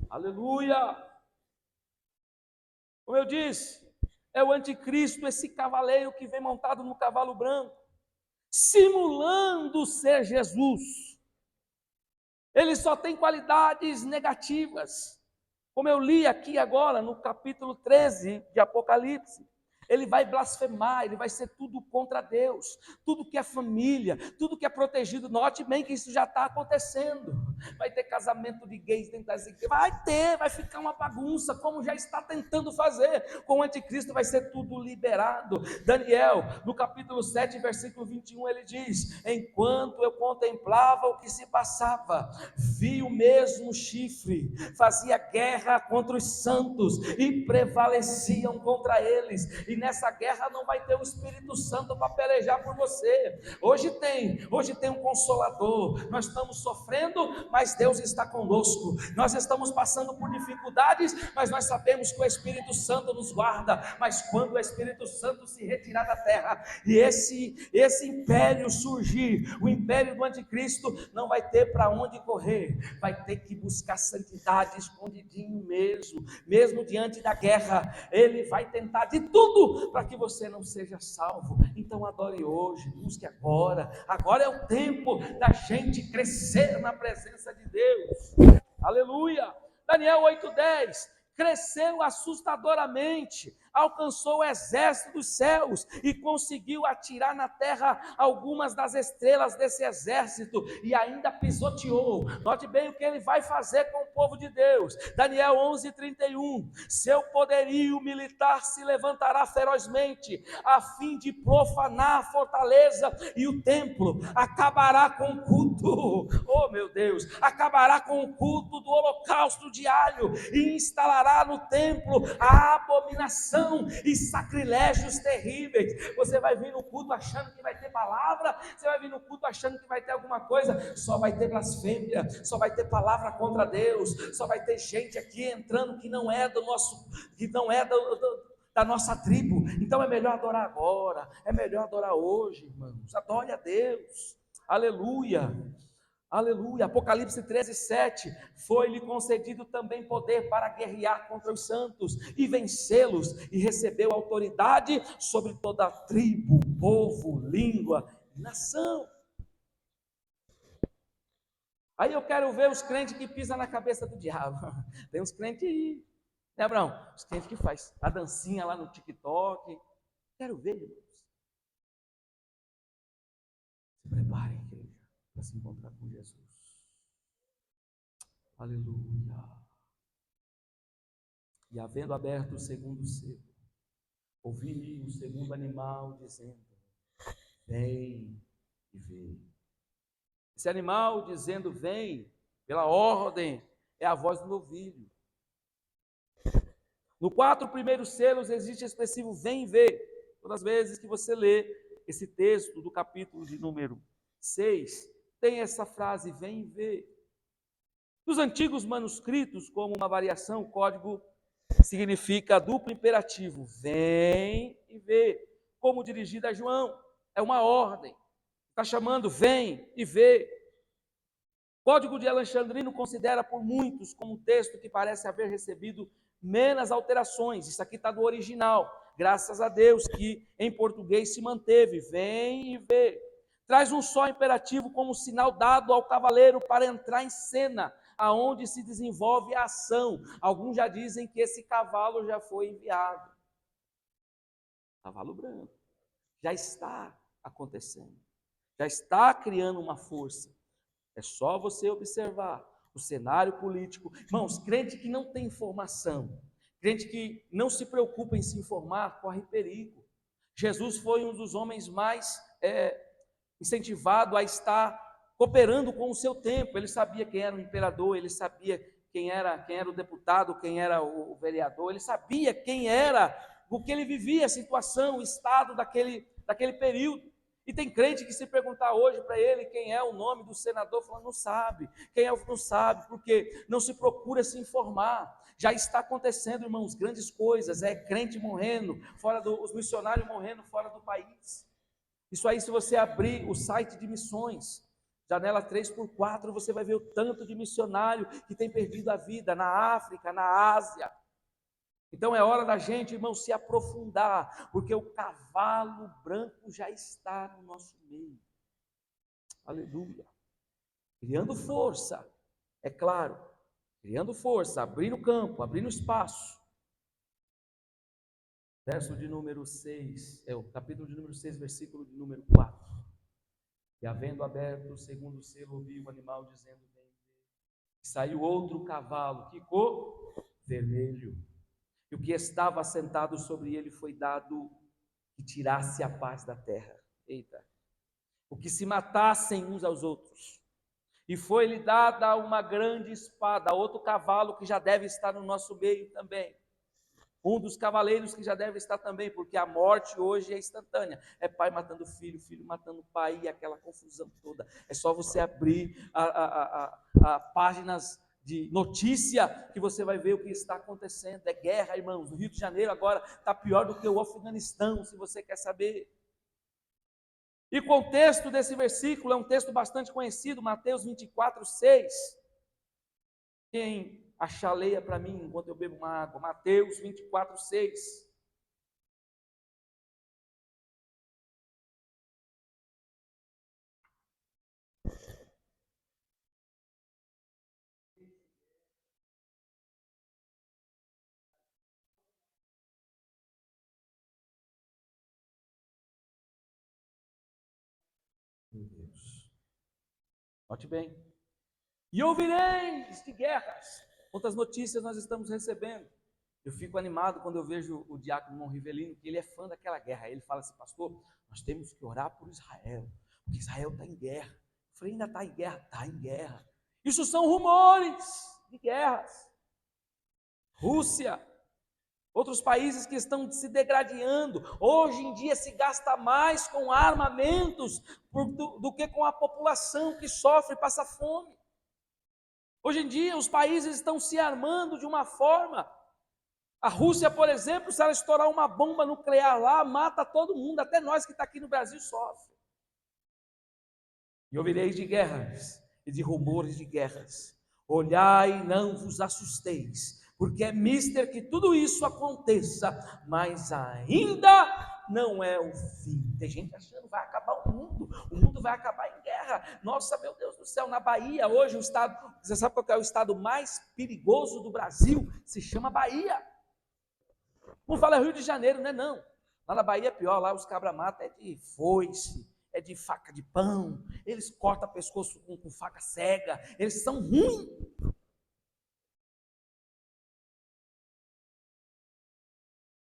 Aleluia! Como eu disse, é o anticristo, esse cavaleiro que vem montado no cavalo branco, simulando ser Jesus. Ele só tem qualidades negativas, como eu li aqui agora no capítulo 13 de Apocalipse. Ele vai blasfemar, ele vai ser tudo contra Deus, tudo que é família, tudo que é protegido. Note bem que isso já está acontecendo. Vai ter casamento de gays dentro das igrejas, vai ficar uma bagunça, como já está tentando fazer. Com o anticristo vai ser tudo liberado. Daniel, no capítulo 7, versículo 21, ele diz: enquanto eu contemplava o que se passava, vi o mesmo chifre, fazia guerra contra os santos e prevaleciam contra eles. E nessa guerra não vai ter o Espírito Santo para pelejar por você. Hoje tem um consolador. Nós estamos sofrendo, mas Deus está conosco. Nós estamos passando por dificuldades, mas nós sabemos que o Espírito Santo nos guarda. Mas quando o Espírito Santo se retirar da terra e esse império surgir, o império do anticristo, não vai ter para onde correr, vai ter que buscar santidade escondidinho mesmo diante da guerra. Ele vai tentar de tudo para que você não seja salvo. Então adore hoje, busque agora é o tempo da gente crescer na presença de Deus. Aleluia. Daniel 8:10, cresceu assustadoramente, alcançou o exército dos céus e conseguiu atirar na terra algumas das estrelas desse exército e ainda pisoteou. Note bem o que ele vai fazer com o povo de Deus. Daniel 11:31, seu poderio militar se levantará ferozmente a fim de profanar a fortaleza e o templo, acabará com o culto, oh meu Deus, acabará com o culto do holocausto diário e instalará no templo a abominação e sacrilégios terríveis. Você vai vir no culto achando que vai ter palavra, você vai vir no culto achando que vai ter alguma coisa, só vai ter blasfêmia, só vai ter palavra contra Deus, só vai ter gente aqui entrando que não é da nossa tribo. Então é melhor adorar agora, é melhor adorar hoje, irmãos. Adore a Deus, aleluia. Aleluia. Apocalipse 13:7, foi-lhe concedido também poder para guerrear contra os santos e vencê-los, e recebeu autoridade sobre toda a tribo, povo, língua e nação. Aí eu quero ver os crentes que pisam na cabeça do diabo. Tem uns crentes aí, né, Abraão? Os crentes que faz a dancinha lá no TikTok. Quero ver, irmãos. Se preparem, igreja, para se encontrar com Jesus. Aleluia. E havendo aberto o segundo selo, ouvi o segundo animal dizendo: vem e vê. Esse animal dizendo vem, pela ordem, é a voz do novilho. No 4 primeiros selos existe o expressivo vem e vê. Todas as vezes que você lê esse texto do capítulo de número 6, tem essa frase vem e vê. Nos antigos manuscritos, como uma variação, o código significa duplo imperativo, vem e vê, como dirigido a João, é uma ordem, está chamando vem e vê. O Código de Alexandrino considera por muitos como um texto que parece haver recebido menos alterações. Isso aqui está do original, graças a Deus que em português se manteve, vem e vê. Traz um só imperativo como sinal dado ao cavaleiro para entrar em cena, aonde se desenvolve a ação. Alguns já dizem que esse cavalo já foi enviado. Cavalo branco. Já está acontecendo. Já está criando uma força. É só você observar o cenário político. Irmãos, crente que não tem informação, crente que não se preocupa em se informar, corre perigo. Jesus foi um dos homens mais incentivado a estar cooperando com o seu tempo. Ele sabia quem era o imperador, ele sabia quem era o deputado, quem era o vereador, ele sabia quem era, o que ele vivia, a situação, o estado daquele período. E tem crente que se perguntar hoje para ele quem é o nome do senador, falando não sabe, não sabe, porque não se procura se informar. Já está acontecendo, irmãos, grandes coisas, crente morrendo, os missionários morrendo fora do país. Isso aí, se você abrir o site de missões, janela 3x4, você vai ver o tanto de missionário que tem perdido a vida na África, na Ásia. Então é hora da gente, irmão, se aprofundar, porque o cavalo branco já está no nosso meio. Aleluia. Criando força, é claro, criando força, abrindo campo, abrindo espaço. Verso de número 6, o capítulo de número 6, versículo de número 4. E havendo aberto o segundo selo, ouvi o animal dizendo: vem ver. Saiu outro cavalo, que cor? Vermelho. E o que estava assentado sobre ele foi dado que tirasse a paz da terra. Eita. O que se matassem uns aos outros. E foi-lhe dada uma grande espada, outro cavalo que já deve estar no nosso meio também. Um dos cavaleiros que já deve estar também, porque a morte hoje é instantânea. É pai matando filho, filho matando pai, e aquela confusão toda. É só você abrir a páginas de notícia que você vai ver o que está acontecendo. É guerra, irmãos. No Rio de Janeiro agora está pior do que o Afeganistão, se você quer saber. E o contexto desse versículo é um texto bastante conhecido, Mateus 24, 6. Quem achar, leia para mim enquanto eu bebo uma água. Mateus 24, 6. Meu Deus. Note bem. E ouvireis de guerras. Quantas notícias nós estamos recebendo. Eu fico animado quando eu vejo o diácono Mon Rivelino, que ele é fã daquela guerra. Ele fala assim: pastor, nós temos que orar por Israel, porque Israel está em guerra. Eu falei: ainda está em guerra? Está em guerra. Isso são rumores de guerras. Rússia, outros países que estão se degradando. Hoje em dia se gasta mais com armamentos do que com a população que sofre e passa fome. Hoje em dia os países estão se armando de uma forma. A Rússia, por exemplo, se ela estourar uma bomba nuclear lá, mata todo mundo, até nós que está aqui no Brasil sofre. E ouvireis de guerras e de rumores de guerras. Olhai e não vos assusteis, porque é mister que tudo isso aconteça, mas ainda não é o fim. Tem gente achando que vai acabar o mundo vai acabar em guerra. Nossa, meu Deus do céu, na Bahia hoje o estado, você sabe qual é o estado mais perigoso do Brasil? Se chama Bahia. Não fala Rio de Janeiro, não é não. Lá na Bahia é pior, lá os cabra mata é de foice, é de faca de pão, eles cortam pescoço com faca cega, eles são ruins.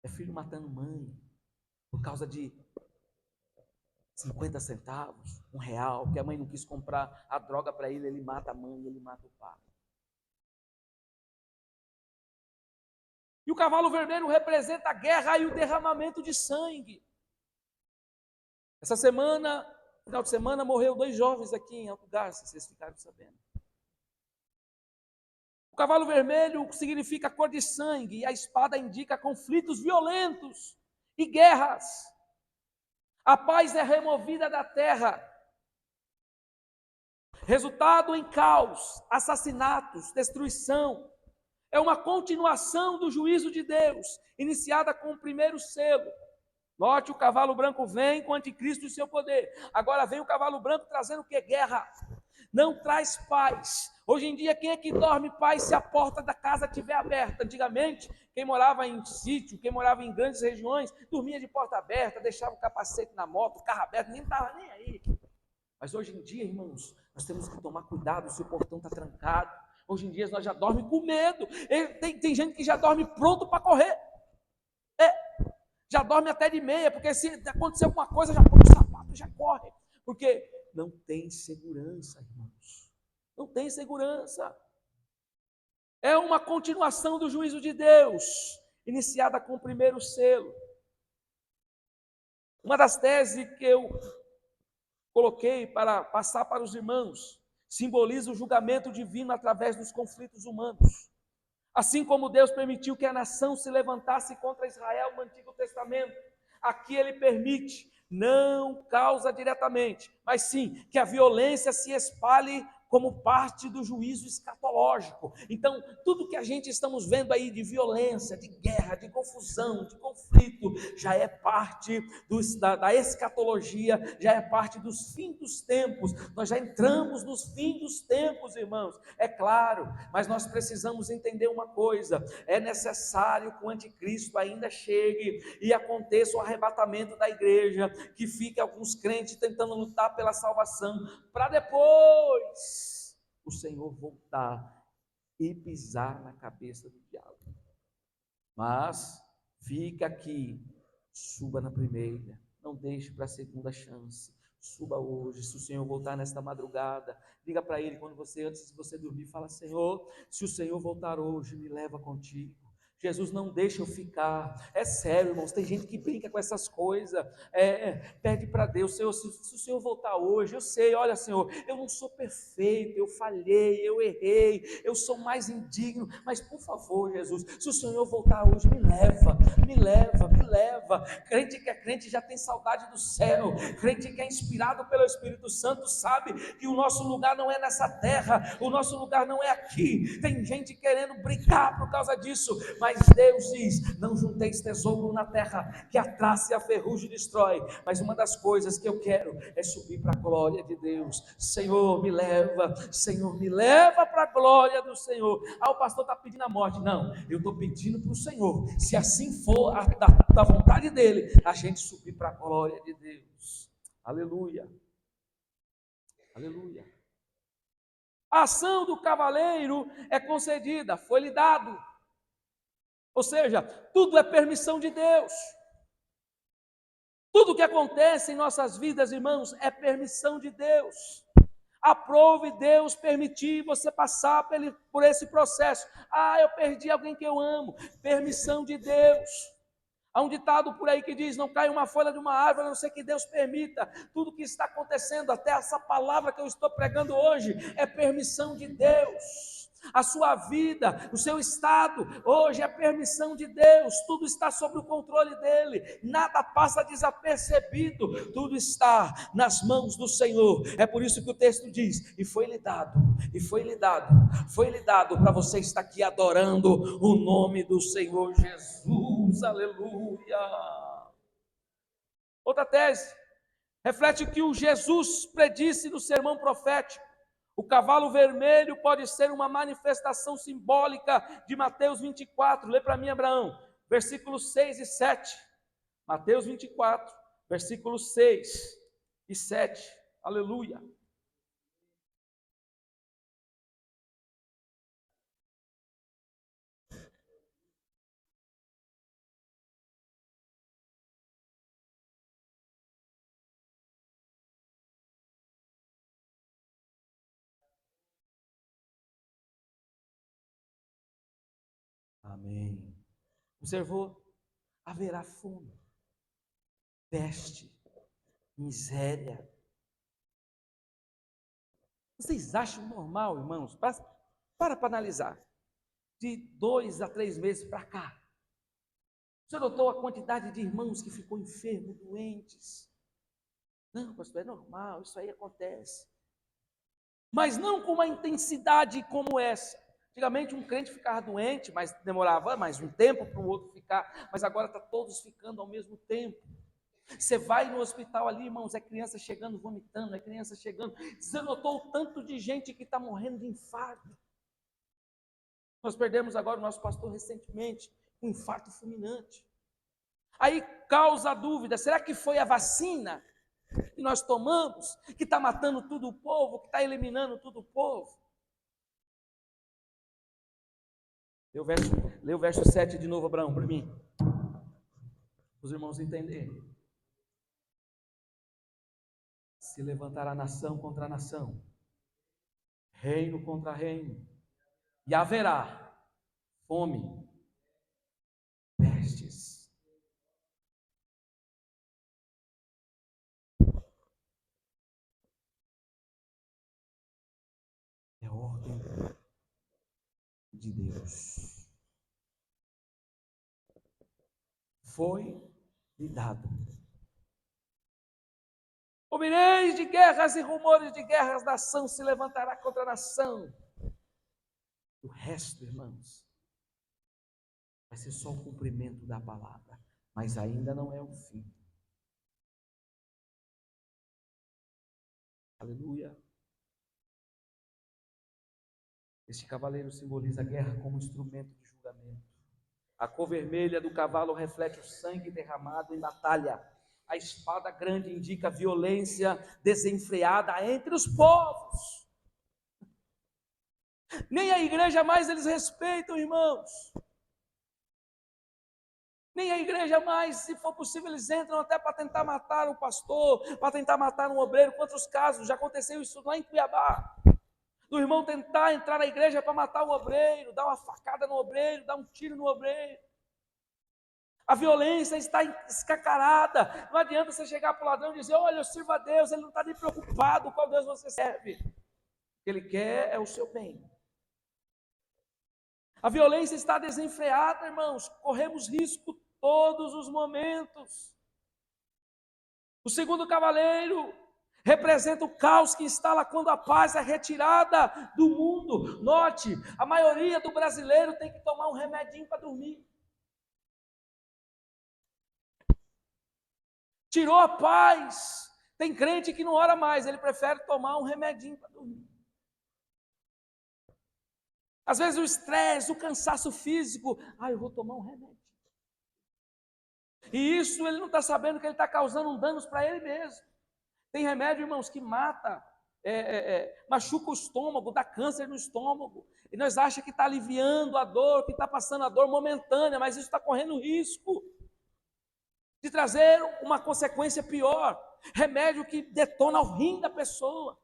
É filho matando mãe, por causa de 50 centavos, R$1, que a mãe não quis comprar a droga para ele, ele mata a mãe, ele mata o pai. E o cavalo vermelho representa a guerra e o derramamento de sangue. Essa semana, final de semana, morreu 2 jovens aqui em Alto Garça, vocês ficaram sabendo. O cavalo vermelho significa cor de sangue, e a espada indica conflitos violentos e guerras. A paz é removida da terra. Resultado em caos, assassinatos, destruição. É uma continuação do juízo de Deus, iniciada com o primeiro selo. Note, o cavalo branco vem com o anticristo e seu poder. Agora vem o cavalo branco trazendo o que? Guerra. Não traz paz. Hoje em dia, quem é que dorme paz se a porta da casa estiver aberta? Antigamente, quem morava em sítio, quem morava em grandes regiões, dormia de porta aberta, deixava o capacete na moto, o carro aberto, nem estava nem aí. Mas hoje em dia, irmãos, nós temos que tomar cuidado se o portão está trancado. Hoje em dia nós já dormimos com medo. Tem gente que já dorme pronto para correr. Já dorme até de meia, porque se acontecer alguma coisa, já põe o sapato e já corre. Porque não tem segurança, irmãos. Não tem segurança. É uma continuação do juízo de Deus, iniciada com o primeiro selo. Uma das teses que eu coloquei para passar para os irmãos simboliza o julgamento divino através dos conflitos humanos. Assim como Deus permitiu que a nação se levantasse contra Israel no Antigo Testamento, aqui ele permite, não causa diretamente, mas sim que a violência se espalhe como parte do juízo escatológico. Então, tudo que a gente estamos vendo aí de violência, de guerra, de confusão, de conflito, já é parte da escatologia, já é parte dos fins dos tempos. Nós já entramos nos fins dos tempos, irmãos, é claro, mas nós precisamos entender uma coisa: é necessário que o anticristo ainda chegue e aconteça o arrebatamento da igreja, que fique alguns crentes tentando lutar pela salvação, para depois o Senhor voltar e pisar na cabeça do diabo. Mas fica aqui, suba na primeira, não deixe para a segunda chance, suba hoje. Se o Senhor voltar nesta madrugada, liga para Ele antes de você dormir, fala: Senhor, se o Senhor voltar hoje, me leva contigo. Jesus, não deixa eu ficar. É sério, irmãos, tem gente que brinca com essas coisas, pede para Deus: Senhor, se o Senhor voltar hoje, eu sei, olha, Senhor, eu não sou perfeito, eu falhei, eu errei, eu sou mais indigno, mas por favor, Jesus, se o Senhor voltar hoje, me leva, me leva, me leva. Crente que é crente já tem saudade do céu, crente que é inspirado pelo Espírito Santo sabe que o nosso lugar não é nessa terra, o nosso lugar não é aqui. Tem gente querendo brigar por causa disso, mas Deus diz: não junteis tesouro na terra, que a traça e a ferrugem destrói. Mas uma das coisas que eu quero é subir para a glória de Deus. Senhor, me leva, Senhor, me leva para a glória do Senhor. O pastor está pedindo a morte. Não, eu estou pedindo para o Senhor, se assim for da vontade dele, a gente subir para a glória de Deus. Aleluia, aleluia. A ação do cavaleiro é concedida, foi-lhe dado. Ou seja, tudo é permissão de Deus. Tudo que acontece em nossas vidas, irmãos, é permissão de Deus. Aprove Deus permitir você passar por esse processo. Eu perdi alguém que eu amo. Permissão de Deus. Há um ditado por aí que diz: não cai uma folha de uma árvore, a não ser que Deus permita. Tudo que está acontecendo, até essa palavra que eu estou pregando hoje, é permissão de Deus. A sua vida, o seu estado, hoje é permissão de Deus. Tudo está sob o controle dele, nada passa desapercebido, tudo está nas mãos do Senhor. É por isso que o texto diz: e foi-lhe dado, foi-lhe dado para você estar aqui adorando o nome do Senhor Jesus. Aleluia. Outra tese reflete o que o Jesus predisse no sermão profético. O cavalo vermelho pode ser uma manifestação simbólica de Mateus 24. Lê para mim, Abraão, versículos 6 e 7. Mateus 24, versículos 6 e 7. Aleluia. Amém. Observou? Haverá fome, peste, miséria. Vocês acham normal, irmãos? Para analisar. De 2 a 3 meses para cá, você notou a quantidade de irmãos que ficou enfermo, doentes? Não, pastor, é normal, isso aí acontece. Mas não com uma intensidade como essa. Antigamente um crente ficava doente, mas demorava mais um tempo para o outro ficar, mas agora está todos ficando ao mesmo tempo. Você vai no hospital ali, irmãos, é criança chegando vomitando, é criança chegando. Você notou o tanto de gente que está morrendo de infarto? Nós perdemos agora o nosso pastor recentemente, um infarto fulminante. Aí causa dúvida: será que foi a vacina que nós tomamos que está matando todo o povo, que está eliminando todo o povo? Lê o verso 7 de novo, Abraão, para mim, os irmãos entenderem. Se levantará nação contra nação, reino contra reino, e haverá fome, pestes. É ordem de Deus. Foi lhe dado. Ouvireis de guerras e rumores de guerras, nação se levantará contra nação. O resto, irmãos, vai ser só o cumprimento da palavra, mas ainda não é o fim. Aleluia. Este cavaleiro simboliza a guerra como instrumento de julgamento. A cor vermelha do cavalo reflete o sangue derramado em batalha. A espada grande indica violência desenfreada entre os povos. Nem a igreja mais eles respeitam, irmãos. Nem a igreja mais, se for possível, eles entram até para tentar matar o pastor, para tentar matar um obreiro. Quantos casos? Já aconteceu isso lá em Cuiabá. Do irmão tentar entrar na igreja para matar o obreiro, dar uma facada no obreiro, dar um tiro no obreiro. A violência está escacarada. Não adianta você chegar para o ladrão e dizer: olha, eu sirvo a Deus. Ele não está nem preocupado qual Deus você serve. O que ele quer é o seu bem. A violência está desenfreada, irmãos. Corremos risco todos os momentos. O segundo cavaleiro representa o caos que instala quando a paz é retirada do mundo. Note, a maioria do brasileiro tem que tomar um remedinho para dormir. Tirou a paz. Tem crente que não ora mais, ele prefere tomar um remedinho para dormir. Às vezes o estresse, o cansaço físico, eu vou tomar um remédio. E isso ele não está sabendo que ele está causando danos para ele mesmo. Tem remédio, irmãos, que mata, machuca o estômago, dá câncer no estômago. E nós achamos que está aliviando a dor, que está passando a dor momentânea, mas isso está correndo risco de trazer uma consequência pior. Remédio que detona o rim da pessoa.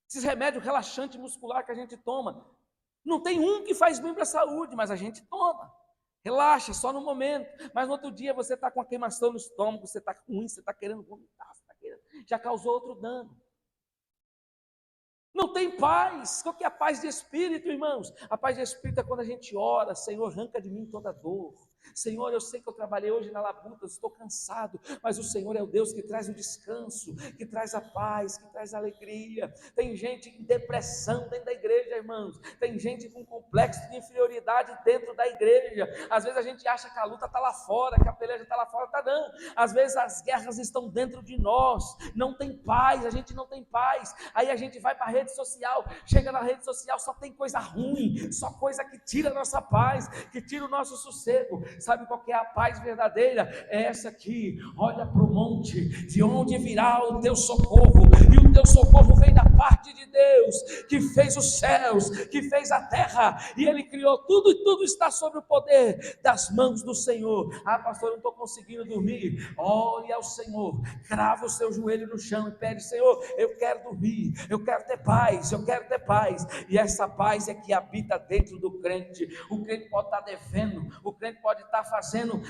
Esses remédios relaxantes muscular que a gente toma. Não tem um que faz bem para a saúde, mas a gente toma. Relaxa, só no momento. Mas no outro dia você está com a queimação no estômago, você está ruim, você está querendo vomitar, já causou outro dano. Não tem paz. Qual que é a paz de espírito, irmãos? A paz de espírito é quando a gente ora: Senhor, arranca de mim toda dor. Senhor, eu sei que eu trabalhei hoje na labuta, estou cansado, mas o Senhor é o Deus que traz o descanso, que traz a paz, que traz a alegria. Tem gente em depressão dentro da igreja, irmãos. Tem gente com complexo de inferioridade dentro da igreja. Às vezes a gente acha que a luta está lá fora, que a peleja está lá fora, está não. Às vezes as guerras estão dentro de nós. Não tem paz, a gente não tem paz. Aí a gente vai para a rede social, chega na rede social, só tem coisa ruim, só coisa que tira a nossa paz, que tira o nosso sossego. Sabe qual que é a paz verdadeira? É essa aqui: olha para o monte, de onde virá o teu socorro, e o teu socorro vem da parte de Deus, que fez os céus, que fez a terra, e Ele criou tudo, e tudo está sob o poder das mãos do Senhor. Pastor, eu não estou conseguindo dormir. Olhe ao Senhor, crava o seu joelho no chão e pede: Senhor, eu quero dormir, eu quero ter paz, eu quero ter paz. E essa paz é que habita dentro do crente. O crente pode estar devendo, o crente pode estar fazendo,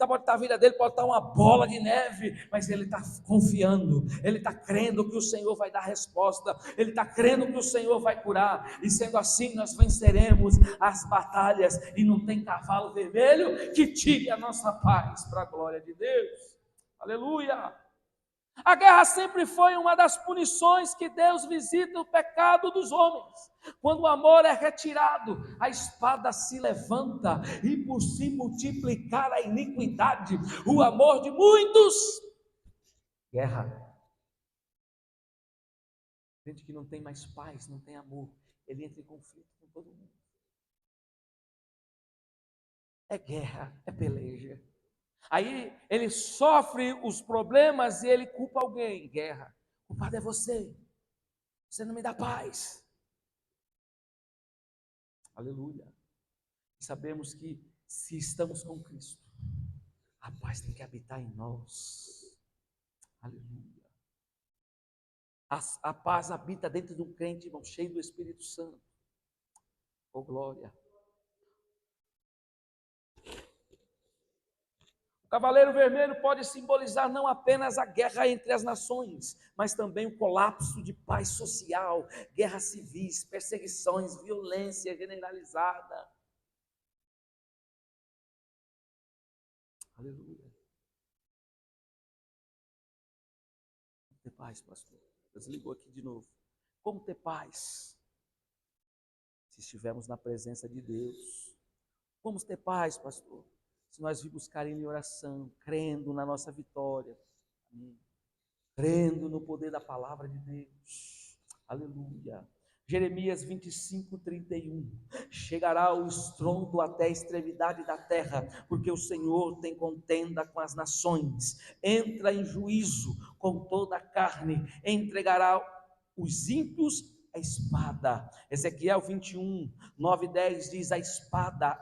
pode estar, a vida dele pode estar uma bola de neve, mas ele está confiando, ele está crendo que o Senhor vai dar resposta, ele está crendo que o Senhor vai curar, e sendo assim nós venceremos as batalhas, e não tem cavalo vermelho que tire a nossa paz, para a glória de Deus. Aleluia! A guerra sempre foi uma das punições que Deus visita o pecado dos homens. Quando o amor é retirado, a espada se levanta, e por se multiplicar a iniquidade, o amor de muitos, guerra. Gente que não tem mais paz, não tem amor, ele entra em conflito com todo mundo. É guerra, é peleja. Aí ele sofre os problemas e ele culpa alguém. Guerra. O culpado é você. Você não me dá paz. Aleluia. Sabemos que se estamos com Cristo, a paz tem que habitar em nós. Aleluia. A paz habita dentro de um crente, irmão, cheio do Espírito Santo. Oh, glória. O cavaleiro vermelho pode simbolizar não apenas a guerra entre as nações, mas também o colapso de paz social, guerras civis, perseguições, violência generalizada. Aleluia. ter paz, pastor? Desligou aqui de novo. Como ter paz? Se estivermos na presença de Deus. Vamos ter paz, pastor, se nós vir buscar Ele em oração, crendo na nossa vitória. Amém. Crendo no poder da palavra de Deus. Aleluia. Jeremias 25, 31. Chegará o estrondo até a extremidade da terra, porque o Senhor tem contenda com as nações, entra em juízo com toda a carne, entregará os ímpios à espada. Ezequiel 21, 9 e 10 diz: a espada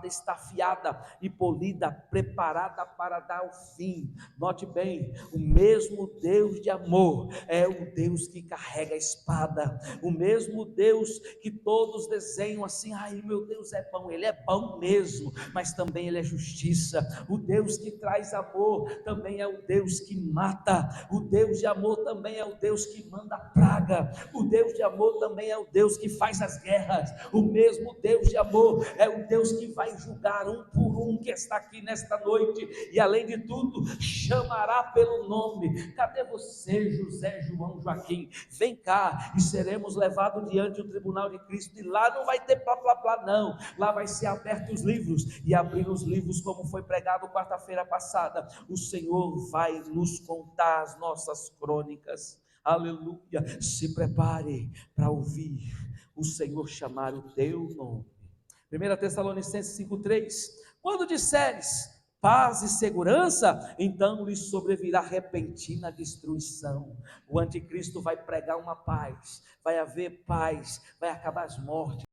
está afiada e polida, preparada para dar o fim. Note bem, o mesmo Deus de amor é o Deus que carrega a espada, o mesmo Deus que todos desenham assim: ai meu Deus é bom, Ele é bom mesmo, mas também Ele é justiça. O Deus que traz amor também é o Deus que mata, o Deus de amor também é o Deus que manda praga, o Deus de amor também é o Deus que faz as guerras, o mesmo Deus de amor é o Deus que vai julgar um por um que está aqui nesta noite, e além de tudo, chamará pelo nome. Cadê você, José, João, Joaquim? Vem cá e seremos levados diante do tribunal de Cristo, e lá não vai ter blá blá blá não, lá vai ser abertos os livros, e abrir os livros como foi pregado quarta-feira passada, o Senhor vai nos contar as nossas crônicas. Aleluia. Se prepare para ouvir o Senhor chamar o teu nome. 1 Tessalonicenses 5,3: quando disseres paz e segurança, então lhes sobrevirá repentina destruição. O anticristo vai pregar uma paz, vai haver paz, vai acabar as mortes,